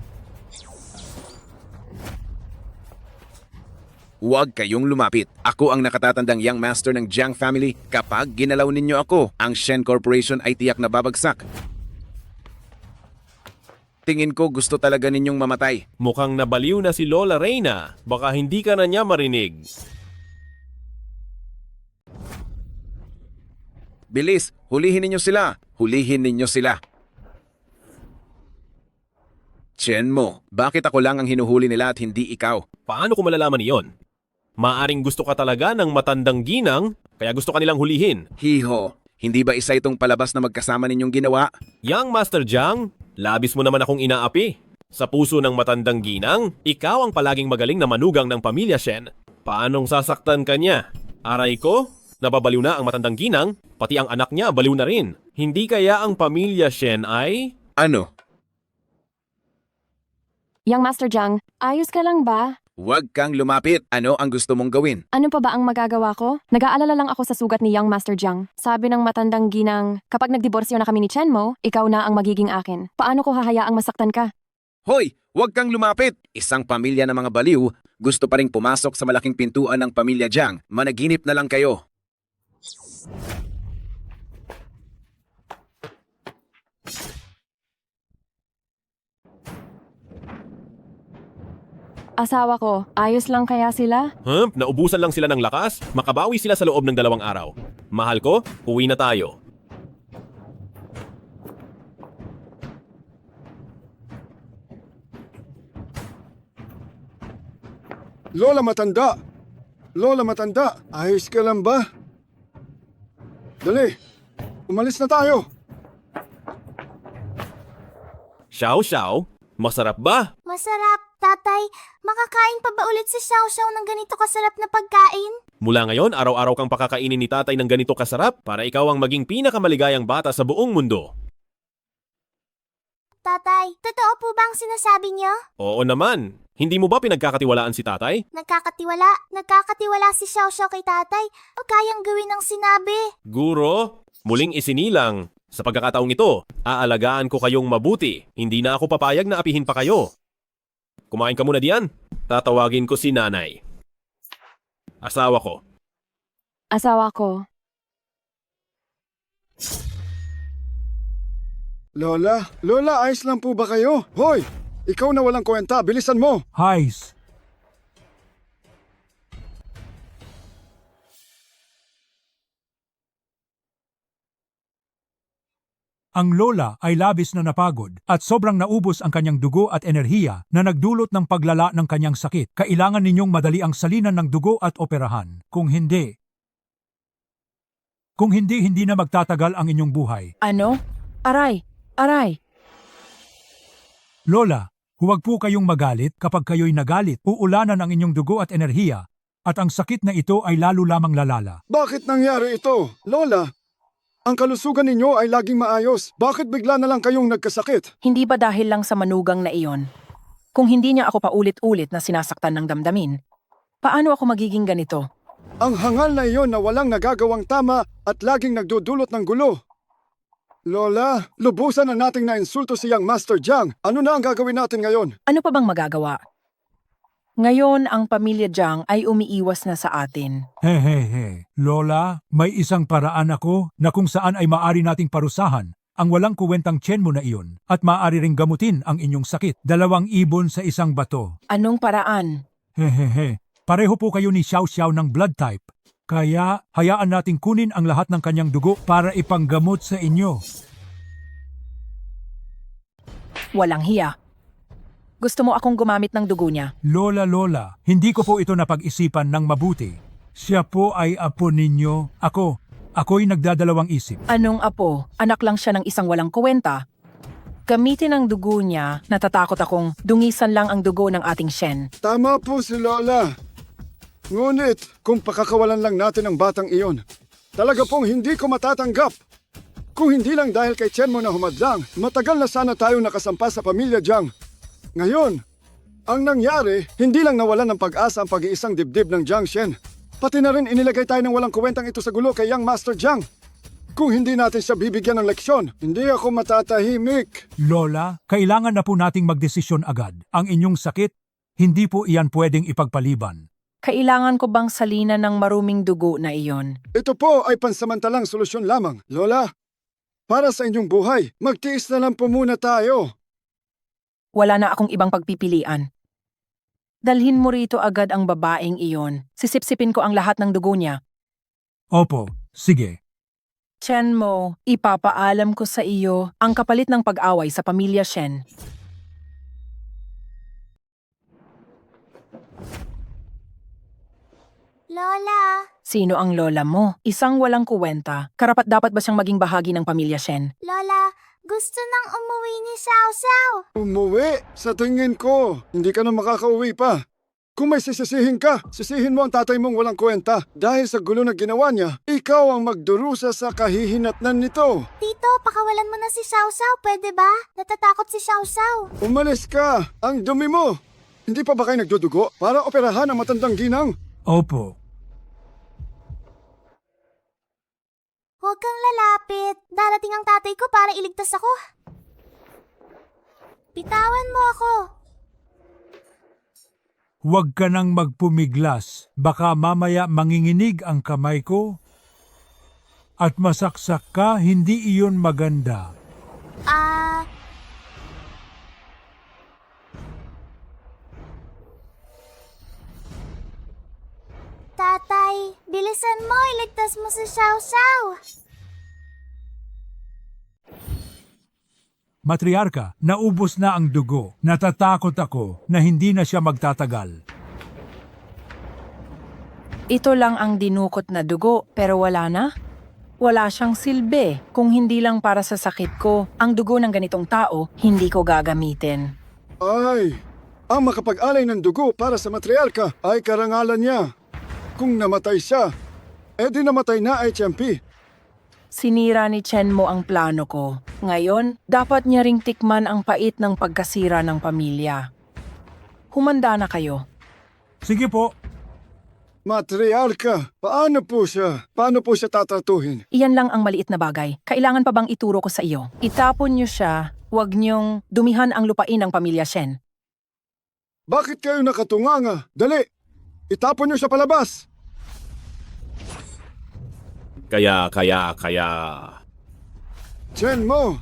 Huwag kayong lumapit. Ako ang nakatatandang young master ng Jiang family. Kapag ginalaw ninyo ako, ang Shen Corporation ay tiyak na babagsak. Tingin ko gusto talaga ninyong mamatay. Mukhang nabaliw na si Lola Reyna. Baka hindi ka na niya marinig. Bilis, hulihin ninyo sila. Hulihin ninyo sila. Chen Mo, bakit ako lang ang hinuhuli nila at hindi ikaw? Paano ko malalaman iyon? Maaring gusto ka talaga ng matandang Ginang, kaya gusto ka nilang hulihin. Hiho, hindi ba isa itong palabas na magkasama ninyong ginawa? Young Master Jiang, labis mo naman akong inaapi. Sa puso ng matandang Ginang, ikaw ang palaging magaling na manugang ng pamilya Shen. Paanong sasaktan ka niya? Aray ko, nababaliw na ang matandang Ginang, pati ang anak niya baliw na rin. Hindi kaya ang pamilya Shen ay... Ano? Young Master Jiang, ayos ka lang ba? Huwag kang lumapit. Ano ang gusto mong gawin? Ano pa ba ang magagawa ko? Nag-aalala lang ako sa sugat ni Young Master Jiang. Sabi ng matandang Ginang, kapag nagdiborsyo na kami ni Chen Mo, ikaw na ang magiging akin. Paano ko hahayaang masaktan ka? Hoy, huwag kang lumapit! Isang pamilya ng mga baliw, gusto pa ring pumasok sa malaking pintuan ng pamilya Jiang. Managinip na lang kayo. Asawa ko, ayos lang kaya sila? Naubusan lang sila ng lakas? Makabawi sila sa loob ng 2 araw. Mahal ko, uwi na tayo. Lola matanda! Lola matanda, ayos ka lang ba? Dali, umalis na tayo. Xiao, masarap ba? Masarap, tatay. Makakain pa ba ulit si Xiao Xiao ng ganito kasarap na pagkain? Mula ngayon, araw-araw kang pakakainin ni tatay ng ganito kasarap para ikaw ang maging pinakamaligayang bata sa buong mundo. Tatay, totoo po ba ang sinasabi niyo? Oo naman. Hindi mo ba pinagkakatiwalaan si tatay? Nagkakatiwala? Nagkakatiwala si Xiao Xiao kay tatay o kayang gawin ang sinabi? Guro, muling isinilang. Sa pagkakataong ito, aalagaan ko kayong mabuti. Hindi na ako papayag na apihin pa kayo. Kumain ka muna diyan. Tatawagin ko si nanay. Asawa ko. Asawa ko. Lola, ayos lang po ba kayo? Hoy, ikaw na walang kwenta, bilisan mo! Heis, ang lola ay labis na napagod at sobrang naubos ang kanyang dugo at enerhiya na nagdulot ng paglala ng kanyang sakit. Kailangan ninyong madali ang salinan ng dugo at operahan. Kung hindi, hindi na magtatagal ang inyong buhay. Ano? Aray! Aray! Lola, huwag po kayong magalit. Kapag kayo'y nagalit, uulanan ang inyong dugo at enerhiya at ang sakit na ito ay lalo lamang lalala. Bakit nangyari ito? Lola, ang kalusugan ninyo ay laging maayos. Bakit bigla na lang kayong nagkasakit? Hindi ba dahil lang sa manugang na iyon? Kung hindi niya ako paulit-ulit na sinasaktan ng damdamin, paano ako magiging ganito? Ang hangal na iyon na walang nagagawang tama at laging nagdudulot ng gulo. Lola, lubusan na nating na-insulto siyang Master Jiang. Ano na ang gagawin natin ngayon? Ano pa bang magagawa? Ngayon, ang pamilya Jiang ay umiiwas na sa atin. Hehehe, Lola, may isang paraan ako na kung saan ay maaari nating parusahan ang walang kuwentang tiyan mo na iyon at maaari ring gamutin ang inyong sakit. 2 ibon sa isang bato. Anong paraan? Hehehe, pareho po kayo ni Xiao Xiao ng blood type. Kaya hayaan nating kunin ang lahat ng kanyang dugo para ipanggamot sa inyo. Walang hiya. Gusto mo akong gumamit ng dugo niya? Lola, hindi ko po ito napag-isipan ng mabuti. Siya po ay apo ninyo. Ako'y nagdadalawang isip. Anong apo? Anak lang siya ng isang walang kuwenta. Gamitin ang dugo niya, natatakot akong dungisan lang ang dugo ng ating Shen. Tama po si Lola. Ngunit, kung pakakawalan lang natin ang batang iyon, talaga pong hindi ko matatanggap. Kung hindi lang dahil kay Chen mo na humadlang, matagal na sana tayong nakasampa sa pamilya Jiang. Ngayon, ang nangyari, hindi lang nawalan ng pag-asa ang pag-iisang dibdib ng Jiang Shen. Pati na rin inilagay tayo ng walang kuwentang ito sa gulo kay Young Master Jiang. Kung hindi natin siya bibigyan ng leksyon, hindi ako matatahimik. Lola, kailangan na po nating magdesisyon agad. Ang inyong sakit, hindi po iyan pwedeng ipagpaliban. Kailangan ko bang salinan ng maruming dugo na iyon? Ito po ay pansamantalang solusyon lamang. Lola, para sa inyong buhay, magtiis na lang po muna tayo. Wala na akong ibang pagpipilian. Dalhin mo rito agad ang babaeng iyon. Sisipsipin ko ang lahat ng dugo niya. Opo, sige. Chen mo, ipapaalam ko sa iyo ang kapalit ng pag-away sa pamilya Shen. Lola, Sino ang lola mo? Isang walang kuwenta. Karapat dapat ba siyang maging bahagi ng pamilya Shen? Lola, gusto nang umuwi ni Xiao Xiao. Umuwi? Sa tingin ko, hindi ka na makakauwi pa. Kung may sisisihin ka, sisihin mo ang tatay mong walang kwenta. Dahil sa gulo na ginawa niya, ikaw ang magdurusa sa kahihinatnan nito. Tito, pakawalan mo na si Xiao Xiao, pwede ba? Natatakot si Xiao Xiao. Umalis ka! Ang dumi mo! Hindi pa ba kayo nagdudugo para operahan ang matandang ginang? Opo. Huwag kang lalapit. Darating ang tatay ko para iligtas ako. Bitawan mo ako. Huwag ka nang magpumiglas. Baka mamaya manginginig ang kamay ko. At masaksak ka, hindi iyon maganda. Tatay, bilisan mo. Iligtas mo si Xiao Xiao. Matriarka, naubos na ang dugo. Natatakot ako na hindi na siya magtatagal. Ito lang ang dinukot na dugo, pero wala na? Wala siyang silbi. Kung hindi lang para sa sakit ko, ang dugo ng ganitong tao, hindi ko gagamitin. Ay, ang makapag-alay ng dugo para sa matriarka ay karangalan niya. Kung namatay siya, edi namatay na ay Tiampi. Sinira ni Chen mo ang plano ko. Ngayon, dapat niya ring tikman ang pait ng pagkasira ng pamilya. Humanda na kayo. Sige po. Matriarka, paano po siya? Paano po siya tatratuhin? Iyan lang ang maliit na bagay. Kailangan pa bang ituro ko sa iyo? Itapon niyo siya. Huwag niyong dumihan ang lupain ng pamilya Shen. Bakit kayo nakatunganga? Dali! Itapon niyo siya palabas! Kaya... Chen Mo!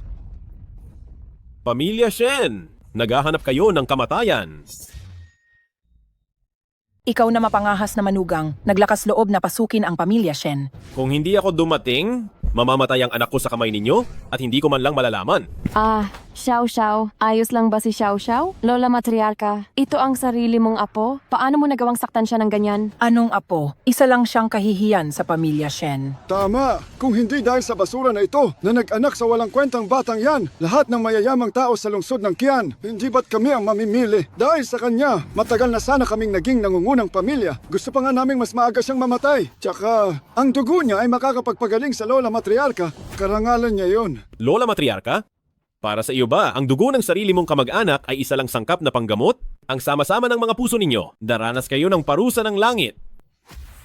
Pamilya Shen, naghahanap kayo ng kamatayan. Ikaw na mapangahas na manugang, naglakas loob na pasukin ang pamilya Shen. Kung hindi ako dumating, mamamatay ang anak ko sa kamay ninyo at hindi ko man lang malalaman. Xiao Xiao, ayos lang ba si Xiao Xiao? Lola Matriarka, ito ang sarili mong apo? Paano mo nagawang saktan siya ng ganyan? Anong apo? Isa lang siyang kahihiyan sa pamilya Shen. Tama! Kung hindi dahil sa basura na ito na nag-anak sa walang kwentang batang yan, lahat ng mayayamang tao sa lungsod ng Kian, hindi ba't kami ang mamimili? Dahil sa kanya, matagal na sana kaming naging nangungunang pamilya. Gusto pa nga naming mas maaga siyang mamatay. Tsaka, ang dugo niya ay makakapagpagaling sa Lola Matriarka. Karangalan niya yon. Lola Matriarka? Para sa iyo ba, ang dugo ng sarili mong kamag-anak ay isa lang sangkap na panggamot? Ang sama-sama ng mga puso ninyo, daranas kayo ng parusa ng langit.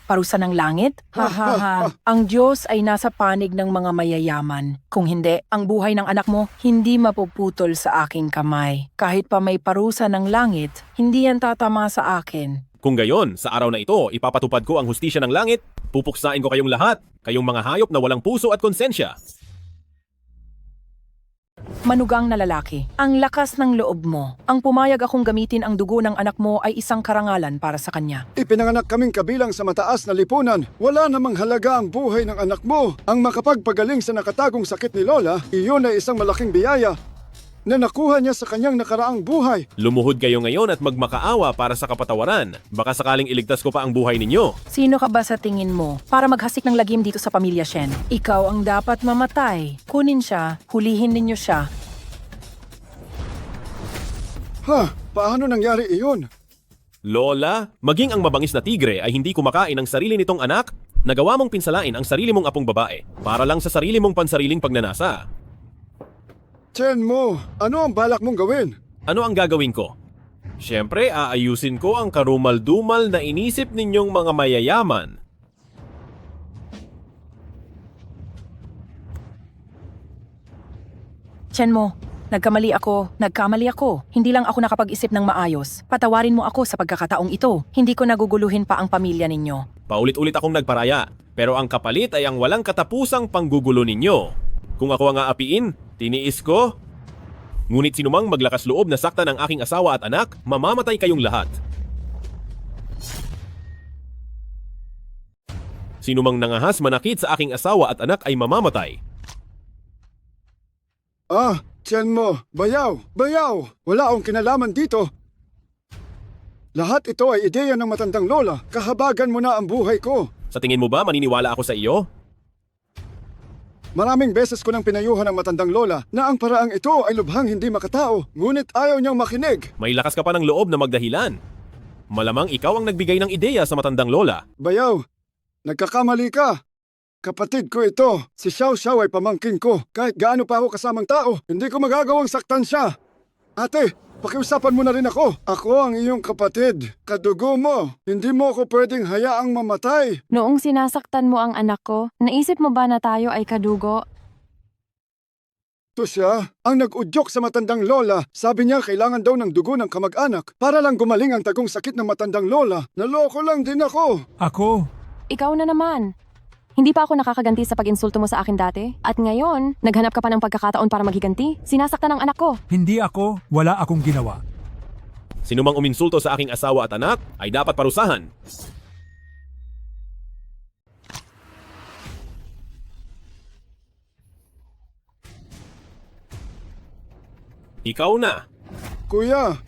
Parusa ng langit? Hahaha. Ang Diyos ay nasa panig ng mga mayayaman. Kung hindi, ang buhay ng anak mo hindi mapuputol sa aking kamay. Kahit pa may parusa ng langit, hindi yan tatama sa akin. Kung gayon, sa araw na ito, ipapatupad ko ang hustisya ng langit, pupuksain ko kayong lahat, kayong mga hayop na walang puso at konsensya. Manugang na lalaki, ang lakas ng loob mo. Ang pumayag akong gamitin ang dugo ng anak mo ay isang karangalan para sa kanya. Ipinanganak kaming kabilang sa mataas na lipunan. Wala namang halaga ang buhay ng anak mo. Ang makapagpagaling sa nakatagong sakit ni Lola, iyon ay isang malaking biyaya na nakuha niya sa kanyang nakaraang buhay. Lumuhod kayo ngayon at magmakaawa para sa kapatawaran. Baka sakaling iligtas ko pa ang buhay ninyo. Sino ka ba sa tingin mo para maghasik ng lagim dito sa pamilya Shen? Ikaw ang dapat mamatay. Kunin siya, hulihin ninyo siya. Paano nangyari iyon? Lola, maging ang mabangis na tigre ay hindi kumakain ng sarili nitong anak, nagawa mong pinsalain ang sarili mong apong babae para lang sa sarili mong pansariling pagnanasa. Chen Mo, ano ang balak mong gawin? Ano ang gagawin ko? Siyempre, aayusin ko ang karumal-dumal na inisip ninyong mga mayayaman. Chen mo, nagkamali ako. Hindi lang ako nakapag-isip ng maayos. Patawarin mo ako sa pagkakataong ito. Hindi ko naguguluhin pa ang pamilya ninyo. Paulit-ulit akong nagparaya, pero ang kapalit ay ang walang katapusang panggugulo ninyo. Kung ako ang aapiin, tiniis ko. Ngunit sinumang maglakas loob na saktan ang aking asawa at anak, mamamatay kayong lahat. Sinumang nangahas manakit sa aking asawa at anak ay mamamatay. Chen Mo, bayaw! Wala akong kinalaman dito. Lahat ito ay ideya ng matandang lola. Kahabagan mo na ang buhay ko. Sa tingin mo ba maniniwala ako sa iyo? Maraming beses ko nang pinayuhan ng matandang lola na ang paraang ito ay lubhang hindi makatao, ngunit ayaw niyang makinig. May lakas ka pa ng loob na magdahilan. Malamang ikaw ang nagbigay ng ideya sa matandang lola. Bayaw, nagkakamali ka. Kapatid ko ito. Si Xiao Xiao ay pamangkin ko. Kahit gaano pa ako kasamang tao, hindi ko magagawang saktan siya. Ate, pakiusapan mo na rin ako. Ako ang iyong kapatid. Kadugo mo. Hindi mo ako pwedeng hayaang mamatay. Noong sinasaktan mo ang anak ko, naisip mo ba na tayo ay kadugo? Ito siya, ang nag-udyok sa matandang lola. Sabi niya kailangan daw ng dugo ng kamag-anak para lang gumaling ang tagong sakit ng matandang lola. Naloko lang din ako. Ako? Ikaw na naman. Hindi pa ako nakakaganti sa pag-insulto mo sa akin dati? At ngayon, naghanap ka pa ng pagkakataon para maghiganti? Sinasaktan ang anak ko. Hindi ako, wala akong ginawa. Sinumang uminsulto sa aking asawa at anak ay dapat parusahan. Ikaw na. Kuya,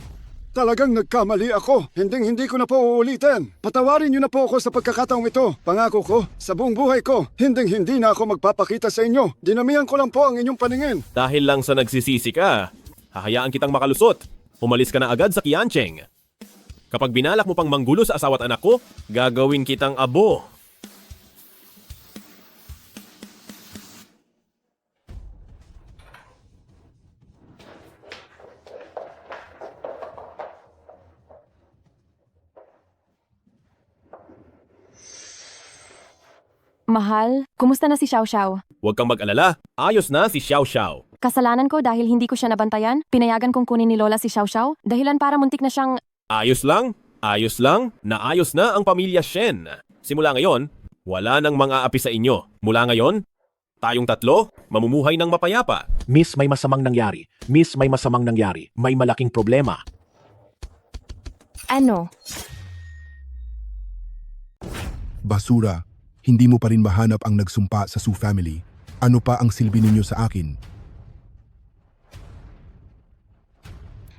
talagang nagkamali ako. Hindi ko na po uulitin. Patawarin niyo na po ako sa pagkakataong ito. Pangako ko, sa buong buhay ko, hindi na ako magpapakita sa inyo. Dinamihan ko lang po ang inyong paningin. Dahil lang sa nagsisisi ka, hahayaan kitang makalusot. Umalis ka na agad sa Qiancheng. Kapag binalak mo pang manggulo sa asawa at anak ko, gagawin kitang abo. Mahal, kumusta na si Xiao Xiao? Huwag kang mag-alala. Ayos na si Xiao Xiao. Kasalanan ko dahil hindi ko siya nabantayan. Pinayagan kong kunin ni Lola si Xiao Xiao. Dahilan para muntik na siyang... Ayos lang. Ayos lang. Naayos na ang pamilya Shen. Simula ngayon, wala nang mga api sa inyo. Mula ngayon, tayong tatlo, mamumuhay ng mapayapa. Miss, may masamang nangyari. Miss, may masamang nangyari. May malaking problema. Ano? Basura, hindi mo pa rin mahanap ang nagsumpa sa Su family. Ano pa ang silbi ninyo sa akin?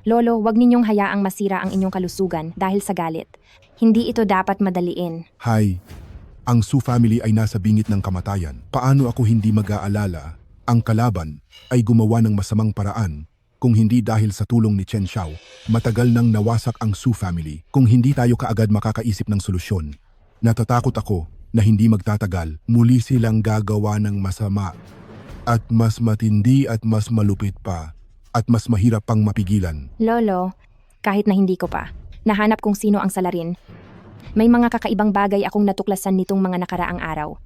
Lolo, wag ninyong hayaang masira ang inyong kalusugan dahil sa galit. Hindi ito dapat madaliin. Hay, ang Su family ay nasa bingit ng kamatayan. Paano ako hindi mag-aalala? Ang kalaban ay gumawa ng masamang paraan. Kung hindi dahil sa tulong ni Chen Xiao, matagal nang nawasak ang Su family. Kung hindi tayo kaagad makakaisip ng solusyon, natatakot ako na hindi magtatagal, muli silang gagawa ng masama. At mas matindi at mas malupit pa. At mas mahirap pang mapigilan. Lolo, kahit na hindi ko pa, nahanap kung sino ang salarin. May mga kakaibang bagay akong natuklasan nitong mga nakaraang araw.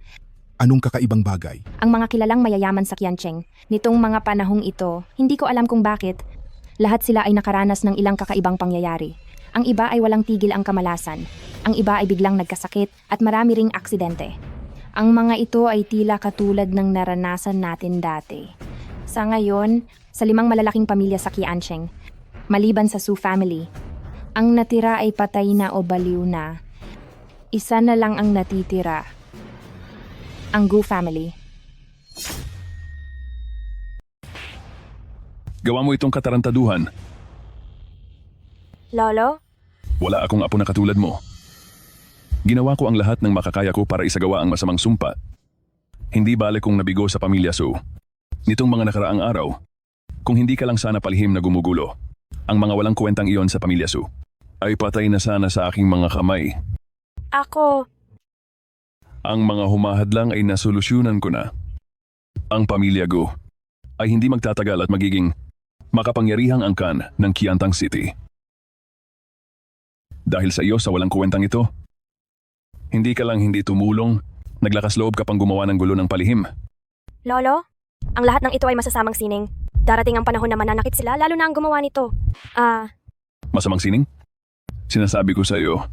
Anong kakaibang bagay? Ang mga kilalang mayayaman sa Qiancheng, nitong mga panahong ito, hindi ko alam kung bakit. Lahat sila ay nakaranas ng ilang kakaibang pangyayari. Ang iba ay walang tigil ang kamalasan. Ang iba ay biglang nagkasakit at marami ring aksidente. Ang mga ito ay tila katulad ng naranasan natin dati. Sa ngayon, sa 5 malalaking pamilya sa Qiancheng, maliban sa Su family, ang natira ay patay na o baliw na. Isa na lang ang natitira. Ang Gu family. Gawa mo itong katarantaduhan. Lolo? Wala akong apo na katulad mo. Ginawa ko ang lahat ng makakaya ko para isagawa ang masamang sumpa. Hindi bale kung nabigo sa pamilya Su. Nitong mga nakaraang araw, kung hindi ka lang sana palihim na gumugulo, ang mga walang kwentang iyon sa pamilya Su ay patay na sana sa aking mga kamay. Ako. Ang mga humahadlang ay nasolusyonan ko na. Ang pamilya Gu ay hindi magtatagal at magiging makapangyarihang angkan ng Qiantang City. Dahil sa iyo sa walang kwentang ito, hindi ka lang hindi tumulong, naglakas loob ka pang gumawa ng gulo ng palihim. Lolo? Ang lahat ng ito ay masasamang sining. Darating ang panahon na mananakit sila lalo na ang gumawa nito. Masamang sining? Sinasabi ko sa iyo,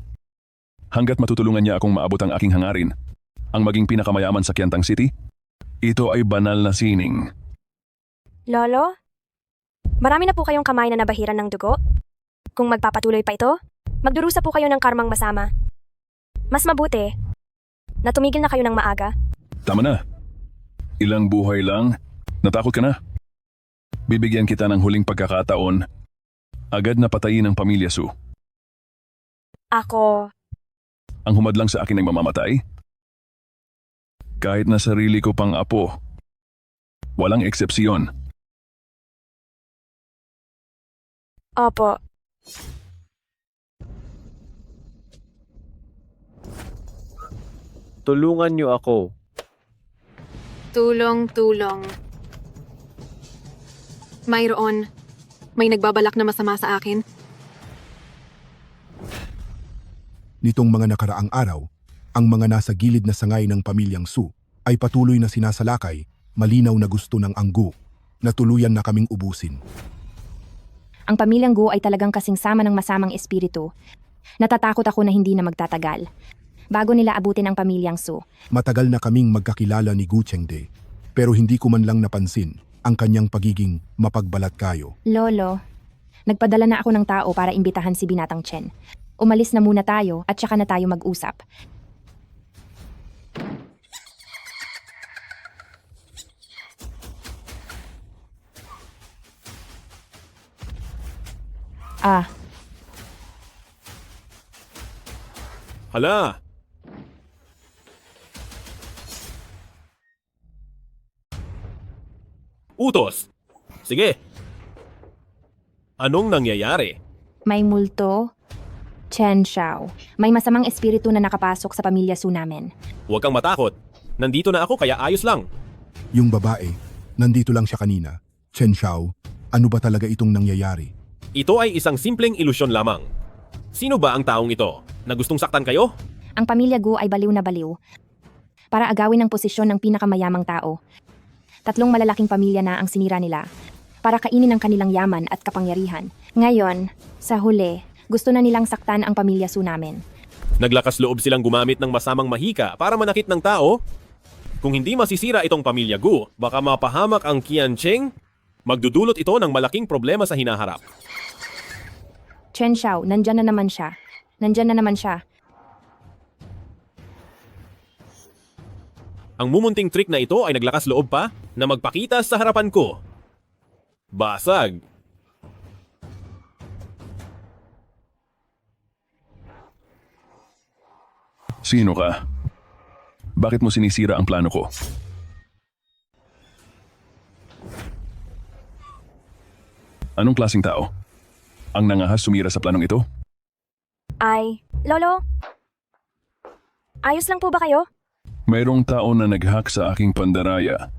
hanggat matutulungan niya akong maabot ang aking hangarin, ang maging pinakamayaman sa Qiantang City, ito ay banal na sining. Lolo? Marami na po kayong kamay na nabahiran ng dugo? Kung magpapatuloy pa ito, magdurusa po kayo ng karmang masama. Mas mabuti na tumigil na kayo ng maaga. Tama na. Ilang buhay lang, natakot ka na. Bibigyan kita ng huling pagkakataon, agad na patayin ang pamilya Su. Ako. Ang humadlang sa akin ay mamamatay? Kahit na sarili ko pang apo, walang eksepsyon. Opo. Tulungan niyo ako. Tulong. Mayroon. May nagbabalak na masama sa akin. Nitong mga nakaraang araw, ang mga nasa gilid na sangay ng pamilyang Su ay patuloy na sinasalakay, malinaw na gusto ng Anggu na tuluyan na kaming ubusin. Ang pamilyang Gu ay talagang kasing sama ng masamang espiritu. Natatakot ako na hindi na magtatagal. Bago nila abutin ang pamilyang Su. Matagal na kaming magkakilala ni Gu Chengde, pero hindi ko man lang napansin ang kanyang pagiging mapagbalat kayo. Lolo, nagpadala na ako ng tao para imbitahan si Binatang Chen. Umalis na muna tayo at saka na tayo mag-usap. Hala! Utos! Sige! Anong nangyayari? May multo. Chen Xiao. May masamang espiritu na nakapasok sa pamilya Su namin. Huwag kang matakot. Nandito na ako kaya ayos lang. Yung babae, nandito lang siya kanina. Chen Xiao, ano ba talaga itong nangyayari? Ito ay isang simpleng ilusyon lamang. Sino ba ang taong ito? Na gustong saktan kayo? Ang pamilya Gu ay baliw na baliw. para agawin ang posisyon ng pinakamayamang tao. 3 malalaking pamilya na ang sinira nila para kainin ang kanilang yaman at kapangyarihan. Ngayon, sa huli, gusto na nilang saktan ang pamilya Su namin. Naglakas loob silang gumamit ng masamang mahika para manakit ng tao? Kung hindi masisira itong pamilya Gu, baka mapahamak ang Qiancheng. Magdudulot ito ng malaking problema sa hinaharap. Chen Xiao, nandyan na naman siya. Ang mumunting trick na ito ay naglakas loob pa na magpakita sa harapan ko. Basag. Sino ka? Bakit mo sinisira ang plano ko? Anong klaseng tao? Ang nangahas sumira sa planong ito? Ay, Lolo? Ayos lang po ba kayo? Mayroong tao na nag-hack sa aking pandaraya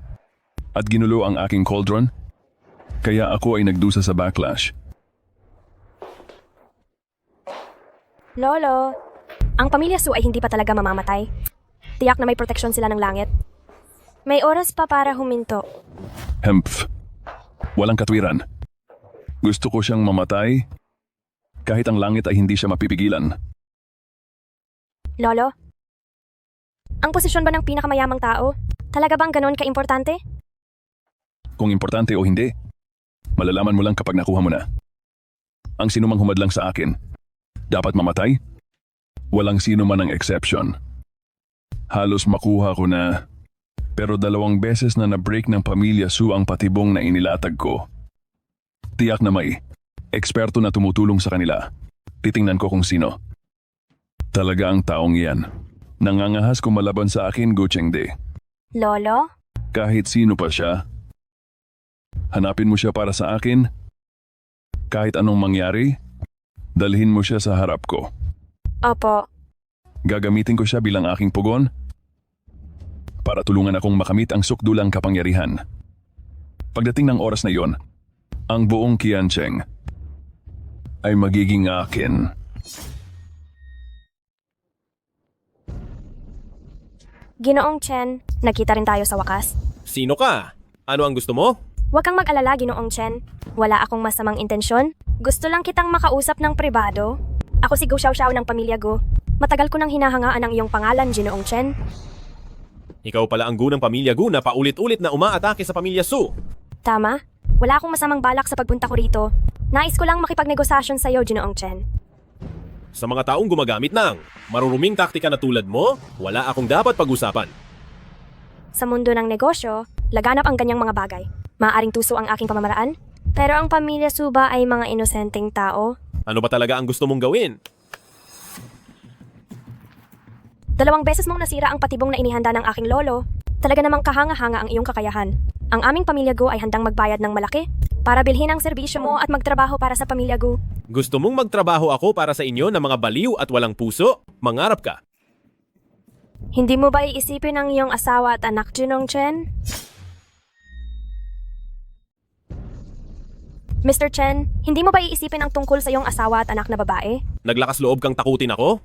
at ginulo ang aking cauldron, kaya ako ay nagdusa sa backlash. Lolo, ang pamilya Su ay hindi pa talaga mamamatay. Tiyak na may proteksyon sila ng langit. May oras pa para huminto. Hempf. Walang katwiran. Gusto ko siyang mamatay kahit ang langit ay hindi siya mapipigilan. Lolo? Ang posisyon ba ng pinakamayamang tao? Talaga bang ganon ka-importante? Kung importante o hindi, malalaman mo lang kapag nakuha mo na. Ang sinumang humadlang sa akin, dapat mamatay? Walang sino man ang exception. Halos makuha ko na, pero 2 beses na na-break ng pamilya Su ang patibong na inilatag ko. Tiyak na may eksperto na tumutulong sa kanila. Titingnan ko kung sino. Talaga ang taong iyan. Nangangahas kumalaban sa akin, Gu Chengde. Lolo? Kahit sino pa siya. Hanapin mo siya para sa akin. Kahit anong mangyari, dalhin mo siya sa harap ko. Opo. Gagamitin ko siya bilang aking pugon para tulungan akong makamit ang sukdulang kapangyarihan. Pagdating ng oras na iyon, ang buong Qiancheng ay magiging akin. Ginoong Chen, nagkita rin tayo sa wakas. Sino ka? Ano ang gusto mo? Huwag kang mag-alala, Ginoong Chen. Wala akong masamang intensyon. Gusto lang kitang makausap ng pribado. Ako si Gu Xiaoxiao ng pamilya Gu. Matagal ko nang hinahangaan ang iyong pangalan, Ginoong Chen. Ikaw pala ang Gu ng pamilya Gu na paulit-ulit na umaatake sa pamilya Su. Tama? Wala akong masamang balak sa pagpunta ko rito. Nais ko lang makipagnegosasyon sa iyo, Ginoong Chen. Sa mga taong gumagamit ng maruruming taktika na tulad mo, wala akong dapat pag-usapan. Sa mundo ng negosyo, laganap ang ganyang mga bagay. Maaaring tuso ang aking pamamaraan, pero ang pamilya Su ba ay mga inosenteng tao? Ano ba talaga ang gusto mong gawin? 2 beses mong nasira ang patibong na inihanda ng aking lolo. Talaga namang kahanga-hanga ang iyong kakayahan. Ang aming pamilya Gu ay handang magbayad ng malaki para bilhin ang serbisyo mo at magtrabaho para sa pamilya Gu. Gusto mong magtrabaho ako para sa inyo na mga baliw at walang puso? Mangarap ka. Hindi mo ba iisipin ang iyong asawa at anak, Ginoong Chen? Mr. Chen, hindi mo ba iisipin ang tungkol sa iyong asawa at anak na babae? Naglakas loob kang takutin ako?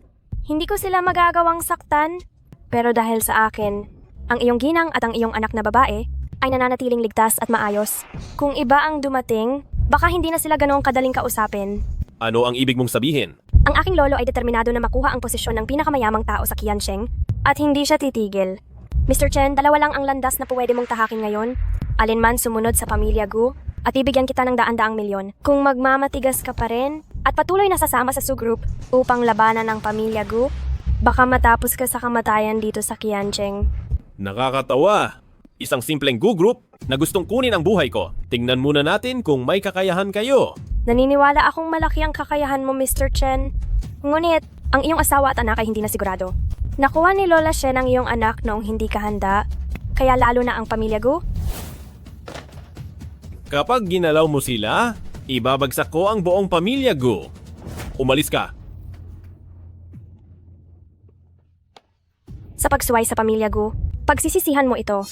Hindi ko sila magagawang saktan, pero dahil sa akin, ang iyong ginang at ang iyong anak na babae ay nananatiling ligtas at maayos. Kung iba ang dumating, baka hindi na sila ganoong kadaling kausapin. Ano ang ibig mong sabihin? Ang aking lolo ay determinado na makuha ang posisyon ng pinakamayamang tao sa Qiancheng at hindi siya titigil. Mr. Chen, 2 lang ang landas na pwede mong tahakin ngayon. Alinman sumunod sa pamilya Gu at bibigyan kita ng daan-daang milyon. Kung magmamatigas ka pa rin at patuloy na sasama sa Su Group upang labanan ng pamilya Gu, baka matapos ka sa kamatayan dito sa Qiancheng. Nakakatawa. Isang simpleng Gu Group na gustong kunin ang buhay ko. Tingnan muna natin kung may kakayahan kayo. Naniniwala akong malaki ang kakayahan mo, Mr. Chen. Ngunit, ang iyong asawa at anak ay hindi na sigurado. Nakuha ni Lola Shen ang iyong anak noong hindi ka handa, kaya lalo na ang pamilya Gu. Kapag ginalaw mo sila, ibabagsak ko ang buong pamilya Gu. Umalis ka. Sa pagsuway sa pamilya Gu, pagsisisihan mo ito.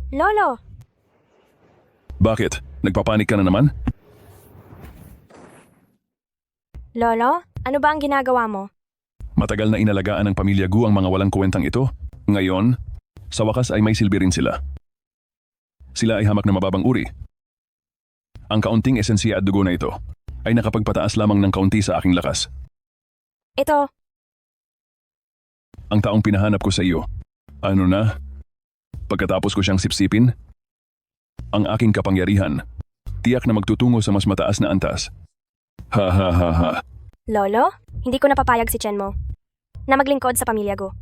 Lolo, Bakit? Nagpapanik ka na naman? Lolo, ano ba ang ginagawa mo? Matagal na inalagaan ng pamilya Gu ang mga walang kwentang ito. Ngayon, sa wakas ay may silbi rin sila. Sila ay hamak na mababang uri. Ang kaunting esensiya at dugo na ito ay nakapagpataas lamang ng kaunti sa aking lakas. Ito, Ang taong pinahanap ko sa iyo. Ano na? Pagkatapos ko siyang sipsipin, ang aking kapangyarihan, tiyak na magtutungo sa mas mataas na antas. Ha ha ha ha. Lolo, hindi ko napapayag si Chen mo na maglingkod sa pamilya ko.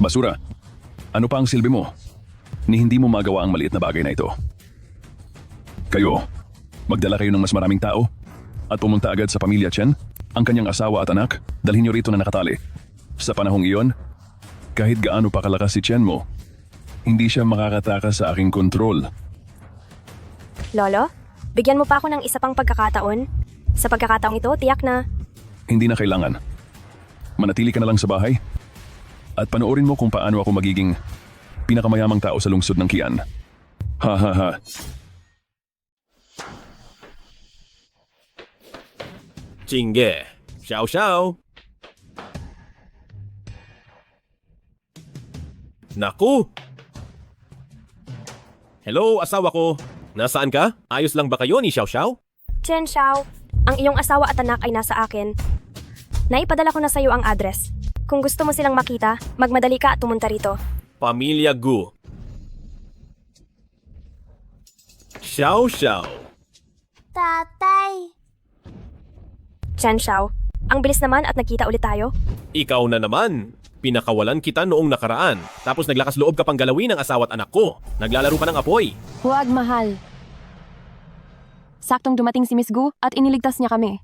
Basura, ano pa ang silbi mo? Ni hindi mo magawa ang maliit na bagay na ito. Kayo, magdala kayo ng mas maraming tao at pumunta agad sa pamilya Chen, ang kanyang asawa at anak, dalhin niyo rito na nakatali. Sa panahong iyon, kahit gaano pa kalakas si Chen mo, hindi siya makakatakas sa aking kontrol. Lolo, bigyan mo pa ako ng isa pang pagkakataon. Sa pagkakataong ito, tiyak na. Hindi na kailangan. Manatili ka na lang sa bahay at panoorin mo kung paano ako magiging pinakamayamang tao sa lungsod ng Qian. Ha ha ha. Chinge. Xiao Xiao. Naku! Hello, asawa ko. Nasaan ka? Ayos lang ba kayo ni Xiao Xiao? Chen Xiao, ang iyong asawa at anak ay nasa akin. Naipadala ko na sa iyo ang address. Kung gusto mo silang makita, magmadali ka at pumunta rito. Pamilya Gu. Xiao Xiao. Tatay. Chen Xiao, ang bilis naman at nagkita ulit tayo. Ikaw na naman. Pinakawalan kita noong nakaraan. Tapos naglakas loob ka pang galawin ng asawa at anak ko. Naglalaro pa ng apoy. Huwag, mahal. Saktong dumating si Miss Gu at iniligtas niya kami.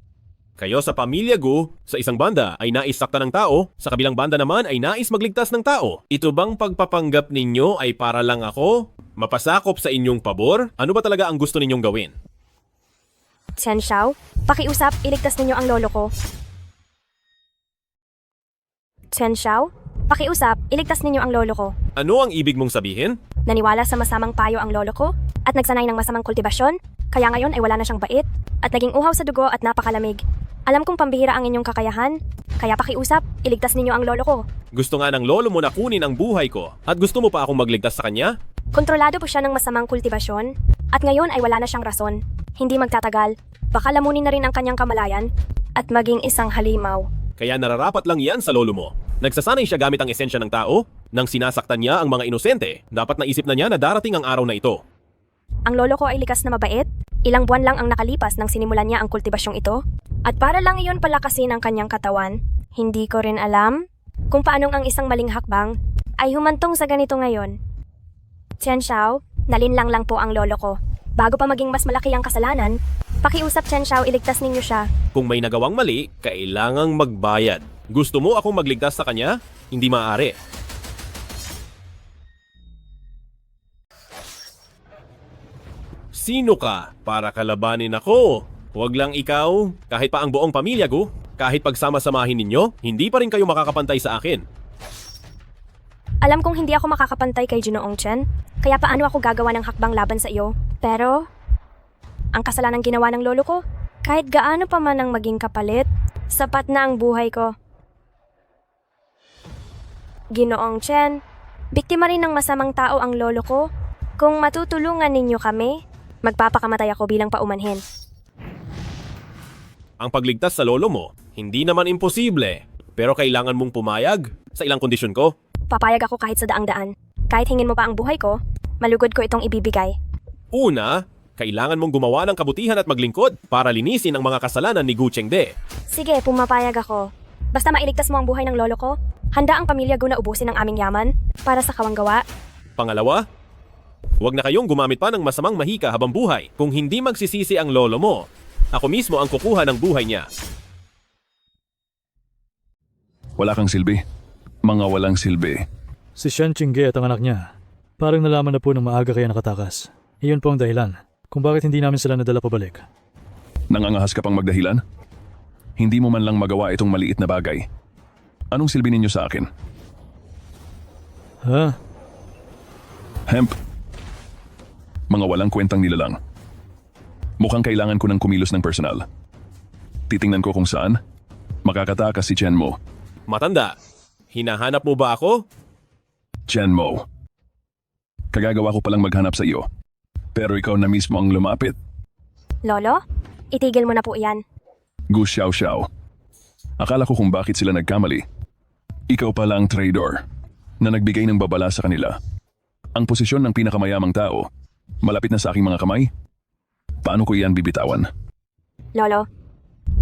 Kayo sa pamilya Gu, sa isang banda ay nais sakta ng tao, sa kabilang banda naman ay nais magligtas ng tao. Ito bang pagpapanggap ninyo ay para lang ako? Mapasakop sa inyong pabor? Ano ba talaga ang gusto ninyong gawin? Chen Xiao, pakiusap, iligtas ninyo ang lolo ko. Chen Xiao, pakiusap, iligtas ninyo ang lolo ko. Ano ang ibig mong sabihin? Naniwala sa masamang payo ang lolo ko at nagsanay ng masamang kultibasyon, kaya ngayon ay wala na siyang bait at naging uhaw sa dugo at napakalamig. Alam kong pambihira ang inyong kakayahan, kaya pakiusap, iligtas ninyo ang lolo ko. Gusto nga ng lolo mo na kunin ang buhay ko at gusto mo pa akong magligtas sa kanya? Kontrolado po siya ng masamang kultibasyon at ngayon ay wala na siyang rason. Hindi magtatagal, baka lamunin na rin ang kanyang kamalayan at maging isang halimaw. Kaya nararapat lang yan sa lolo mo. Nagsasanay siya gamit ang esensya ng tao. Nang sinasaktan niya ang mga inosente, dapat naisip na niya na darating ang araw na ito. Ang lolo ko ay likas na mabait. Ilang buwan lang ang nakalipas nang sinimulan niya ang kultibasyong ito. At para lang iyon palakasin ang kanyang katawan, hindi ko rin alam kung paanong ang isang maling hakbang ay humantong sa ganito ngayon. Chen Xiao, nalinlang lang po ang lolo ko. Bago pa maging mas malaki ang kasalanan, pakiusap Chen Xiao, iligtas ninyo siya. Kung may nagawang mali, kailangang magbayad. Gusto mo akong magligtas sa kanya? Hindi maaari. Sino ka para kalabanin ako? Huwag lang ikaw, kahit pa ang buong pamilya ko, kahit pagsama-samahin ninyo, hindi pa rin kayo makakapantay sa akin. Alam kong hindi ako makakapantay kay Ginoong Chen, kaya paano ako gagawa ng hakbang laban sa iyo? Pero, ang kasalanang ginawa ng lolo ko, kahit gaano pa man ang maging kapalit, sapat na ang buhay ko. Ginoong Chen, biktima rin ng masamang tao ang lolo ko. Kung matutulungan ninyo kami, magpapakamatay ako bilang paumanhin. Ang pagligtas sa lolo mo, hindi naman imposible. Pero kailangan mong pumayag sa ilang kondisyon ko. Papayag ako kahit sa daang-daan. Kahit hingin mo pa ang buhay ko, malugod ko itong ibibigay. Una, kailangan mong gumawa ng kabutihan at maglingkod para linisin ang mga kasalanan ni Gu Chengde. Sige, pumapayag ako. Basta mailigtas mo ang buhay ng lolo ko, handa ang pamilya Gu na ubusin ang aming yaman para sa kawanggawa. Pangalawa, huwag na kayong gumamit pa ng masamang mahika habang buhay. Kung hindi magsisisi ang lolo mo, ako mismo ang kukuha ng buhay niya. Wala kang silbi. Mga walang silbi. Si Shen Qingge at ang anak niya, parang nalaman na po ng maaga kaya nakatakas. Iyon po ang dahilan kung bakit hindi namin sila nadala pabalik. Nangangahas ka pang magdahilan? Hindi mo man lang magawa itong maliit na bagay. Anong silbi ninyo sa akin? Ha? Hemp. Mga walang kwentang nilalang. Mukhang kailangan ko ng kumilos ng personal. Titingnan ko kung saan makakatakas si Chen Mo. Matanda, hinahanap mo ba ako? Chen Mo. Kagagawa ko palang maghanap sa iyo. Pero ikaw na mismo ang lumapit. Lolo, itigil mo na po iyan. Gu Xiao Xiao. Akala ko kung bakit sila nagkamali. Ikaw pala ang traitor na nagbigay ng babala sa kanila. Ang posisyon ng pinakamayamang tao, malapit na sa aking mga kamay. Paano ko iyan bibitawan? Lolo,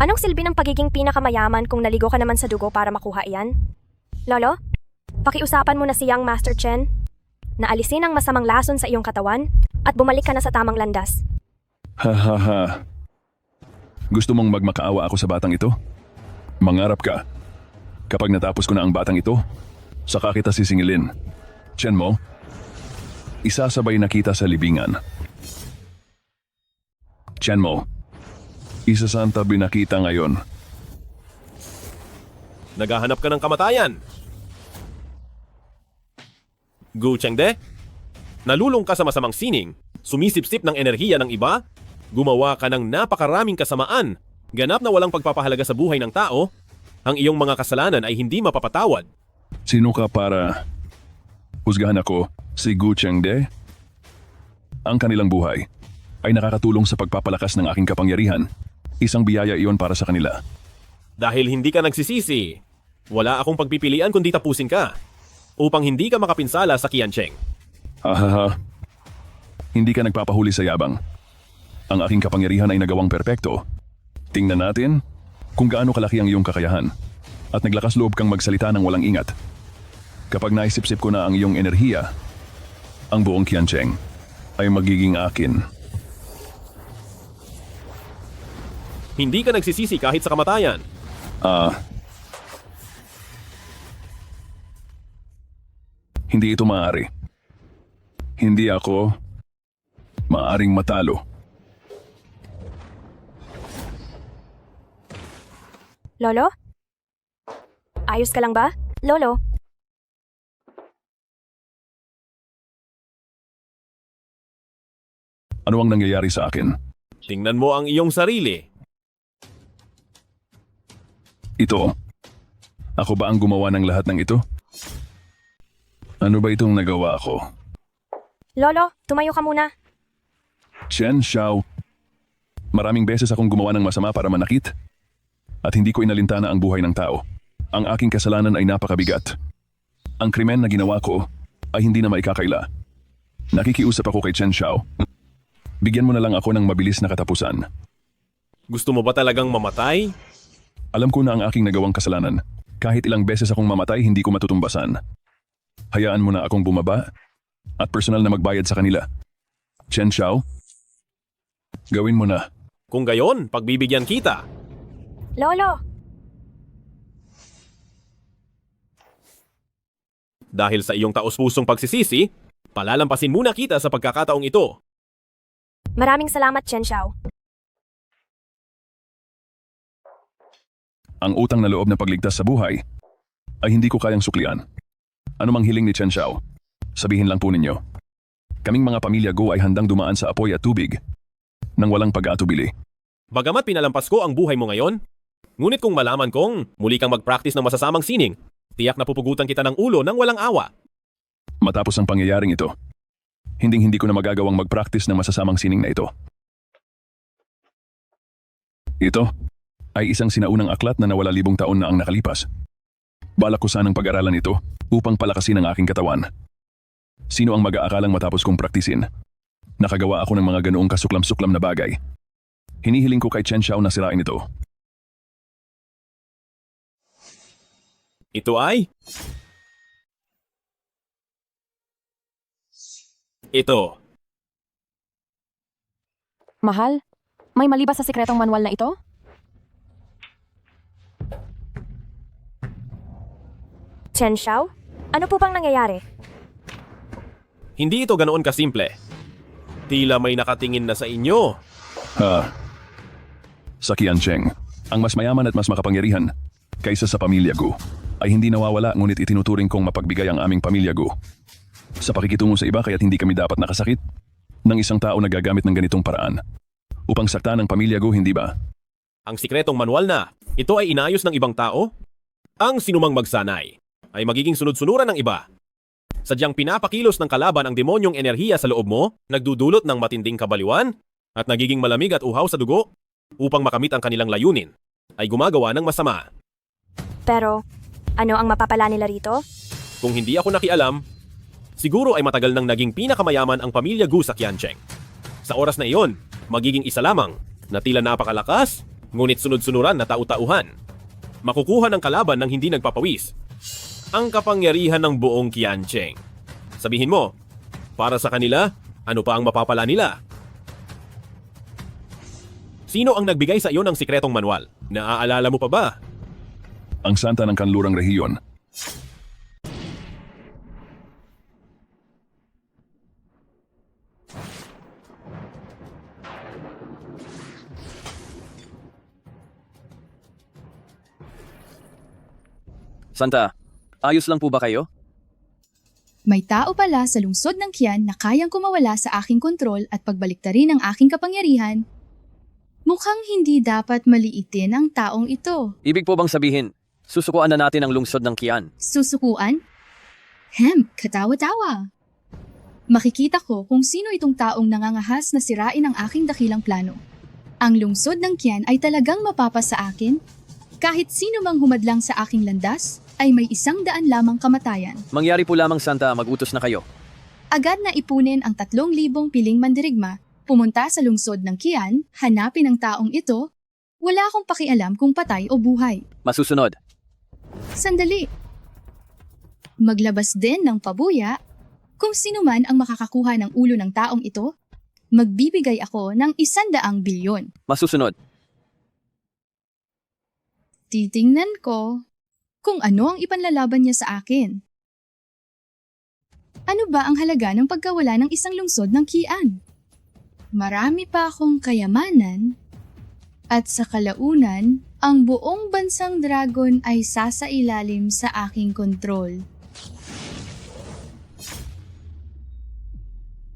anong silbi ng pagiging pinakamayaman kung naligo ka naman sa dugo para makuha iyan? Lolo, pakiusapan mo na si Young Master Chen na alisin ang masamang lason sa iyong katawan at bumalik ka na sa tamang landas. Ha ha ha. Gusto mong magmakaawa ako sa batang ito? Mangarap ka. Kapag natapos ko na ang batang ito, saka kita sisingilin. Chen Mo, isasabay na kita sa libingan. Chen Mo, isasantabi na kita ngayon. Naghahanap ka ng kamatayan. Gu Chengde, nalulong ka sa masamang sining, sumisip-sip ng enerhiya ng iba, gumawa ka ng napakaraming kasamaan, ganap na walang pagpapahalaga sa buhay ng tao, ang iyong mga kasalanan ay hindi mapapatawad. Sino ka para husgahan ako, si Gu Chengde? Ang kanilang buhay ay nakakatulong sa pagpapalakas ng aking kapangyarihan. Isang biyaya iyon para sa kanila. Dahil hindi ka nagsisisi, wala akong pagpipilian kundi tapusin ka, upang hindi ka makapinsala sa Qiancheng. Hahaha. Hindi ka nagpapahuli sa yabang. Ang aking kapangyarihan ay nagawang perpekto. Tingnan natin kung gaano kalaki ang iyong kakayahan at naglakas loob kang magsalita ng walang ingat. Kapag naisip-sip ko na ang iyong enerhiya, ang buong Qiancheng ay magiging akin. Hindi ka nagsisisi kahit sa kamatayan. Hindi ito maaari. Hindi ako maaring matalo. Lolo? Ayos ka lang ba? Lolo? Ano ang nangyayari sa akin? Tingnan mo ang iyong sarili. Ito. Ako ba ang gumawa ng lahat ng ito? Ano ba itong nagawa ko? Lolo, tumayo ka muna. Chen Xiao. Maraming beses akong gumawa ng masama para manakit. At hindi ko inalintana ang buhay ng tao. Ang aking kasalanan ay napakabigat. Ang krimen na ginawa ko ay hindi na maikakaila. Nakikiusap ako kay Chen Xiao. Bigyan mo na lang ako ng mabilis na katapusan. Gusto mo ba talagang mamatay? Alam ko na ang aking nagawang kasalanan. Kahit ilang beses akong mamatay, hindi ko matutumbasan. Hayaan mo na akong bumaba at personal na magbayad sa kanila. Chen Xiao, gawin mo na. Kung gayon, pagbibigyan kita. Lolo! Dahil sa iyong taos-pusong pagsisisi, palalampasin muna kita sa pagkakataong ito. Maraming salamat, Chen Xiao. Ang utang na loob na pagligtas sa buhay ay hindi ko kayang suklian. Ano mang hiling ni Chen Xiao, sabihin lang po ninyo. Kaming mga pamilya Go ay handang dumaan sa apoy at tubig nang walang pag-aatubili. Bagamat pinalampas ko ang buhay mo ngayon, ngunit kung malaman kong muli kang mag-practice ng masasamang sining, tiyak na pupugutan kita ng ulo ng walang awa. Matapos ang pangyayaring ito, hindi ko na magagawang mag-practice ng masasamang sining na ito. Ito ay isang sinaunang aklat na nawala 1,000 taon na ang nakalipas. Balak ko sanang pag-aralan ito upang palakasin ang aking katawan. Sino ang mag-aakalang matapos kong praktisin? Nakagawa ako ng mga ganoong kasuklam-suklam na bagay. Hinihiling ko kay Chen Xiao na sirain ito. Ito ay... Ito. Mahal, may mali ba sa sikretong manual na ito? Chen Xiao? Ano po bang nangyayari? Hindi ito ganoon kasimple. Tila may nakatingin na sa inyo. Sa Qiancheng, ang mas mayaman at mas makapangyarihan kaysa sa pamilya Gu ay hindi nawawala ngunit itinuturing kong mapagbigay ang aming pamilya Gu. Sa pakikitungo sa iba kaya't hindi kami dapat nakasakit ng isang tao na gagamit ng ganitong paraan upang saktan ang pamilya Gu, hindi ba? ang sikretong manual na ito ay inayos ng ibang tao? Ang sinumang magsanay ay magiging sunod-sunuran ng iba. Sadyang pinapakilos ng kalaban ang demonyong enerhiya sa loob mo, nagdudulot ng matinding kabaliwan, at nagiging malamig at uhaw sa dugo upang makamit ang kanilang layunin, ay gumagawa ng masama. Pero, ano ang mapapala nila rito? Kung hindi ako nakialam, siguro ay matagal nang naging pinakamayaman ang pamilya Gu sa Qiancheng. Sa oras na iyon, magiging isa lamang na tila napakalakas, ngunit sunod-sunuran na tau-tauhan. Makukuha ng kalaban ng hindi nagpapawis ang kapangyarihan ng buong Qiancheng. Sabihin mo, para sa kanila, ano pa ang mapapala nila? Sino ang nagbigay sa iyo ng sikretong manual? Naaalala mo pa ba? Ang santa ng kanlurang rehiyon. Santa, ayos lang po ba kayo? May tao pala sa lungsod ng Qian na kayang kumawala sa aking kontrol at pagbaliktarin ang aking kapangyarihan. Mukhang hindi dapat maliitin ang taong ito. Ibig po bang sabihin, susukuan na natin ang lungsod ng Qian? Susukuan? Katawa-tawa. Makikita ko kung sino itong taong nangangahas na sirain ang aking dakilang plano. Ang lungsod ng Qian ay talagang mapapa sa akin. Kahit sino mang humadlang sa aking landas, ay may 100 lamang kamatayan. Mangyari po lamang, Santa, mag-utos na kayo. Agad na ipunin ang 3,000 piling mandirigma, pumunta sa lungsod ng Qian, hanapin ang taong ito. Wala akong pakialam kung patay o buhay. Masusunod. Sandali. Maglabas din ng pabuya. Kung sino man ang makakakuha ng ulo ng taong ito, magbibigay ako ng 100 bilyon. Masusunod. Titingnan ko kung ano ang ipanlalaban niya sa akin. Ano ba ang halaga ng pagkawala ng isang lungsod ng Qian? Marami pa akong kayamanan at sa kalaunan, ang buong bansang dragon ay sasailalim sa aking kontrol.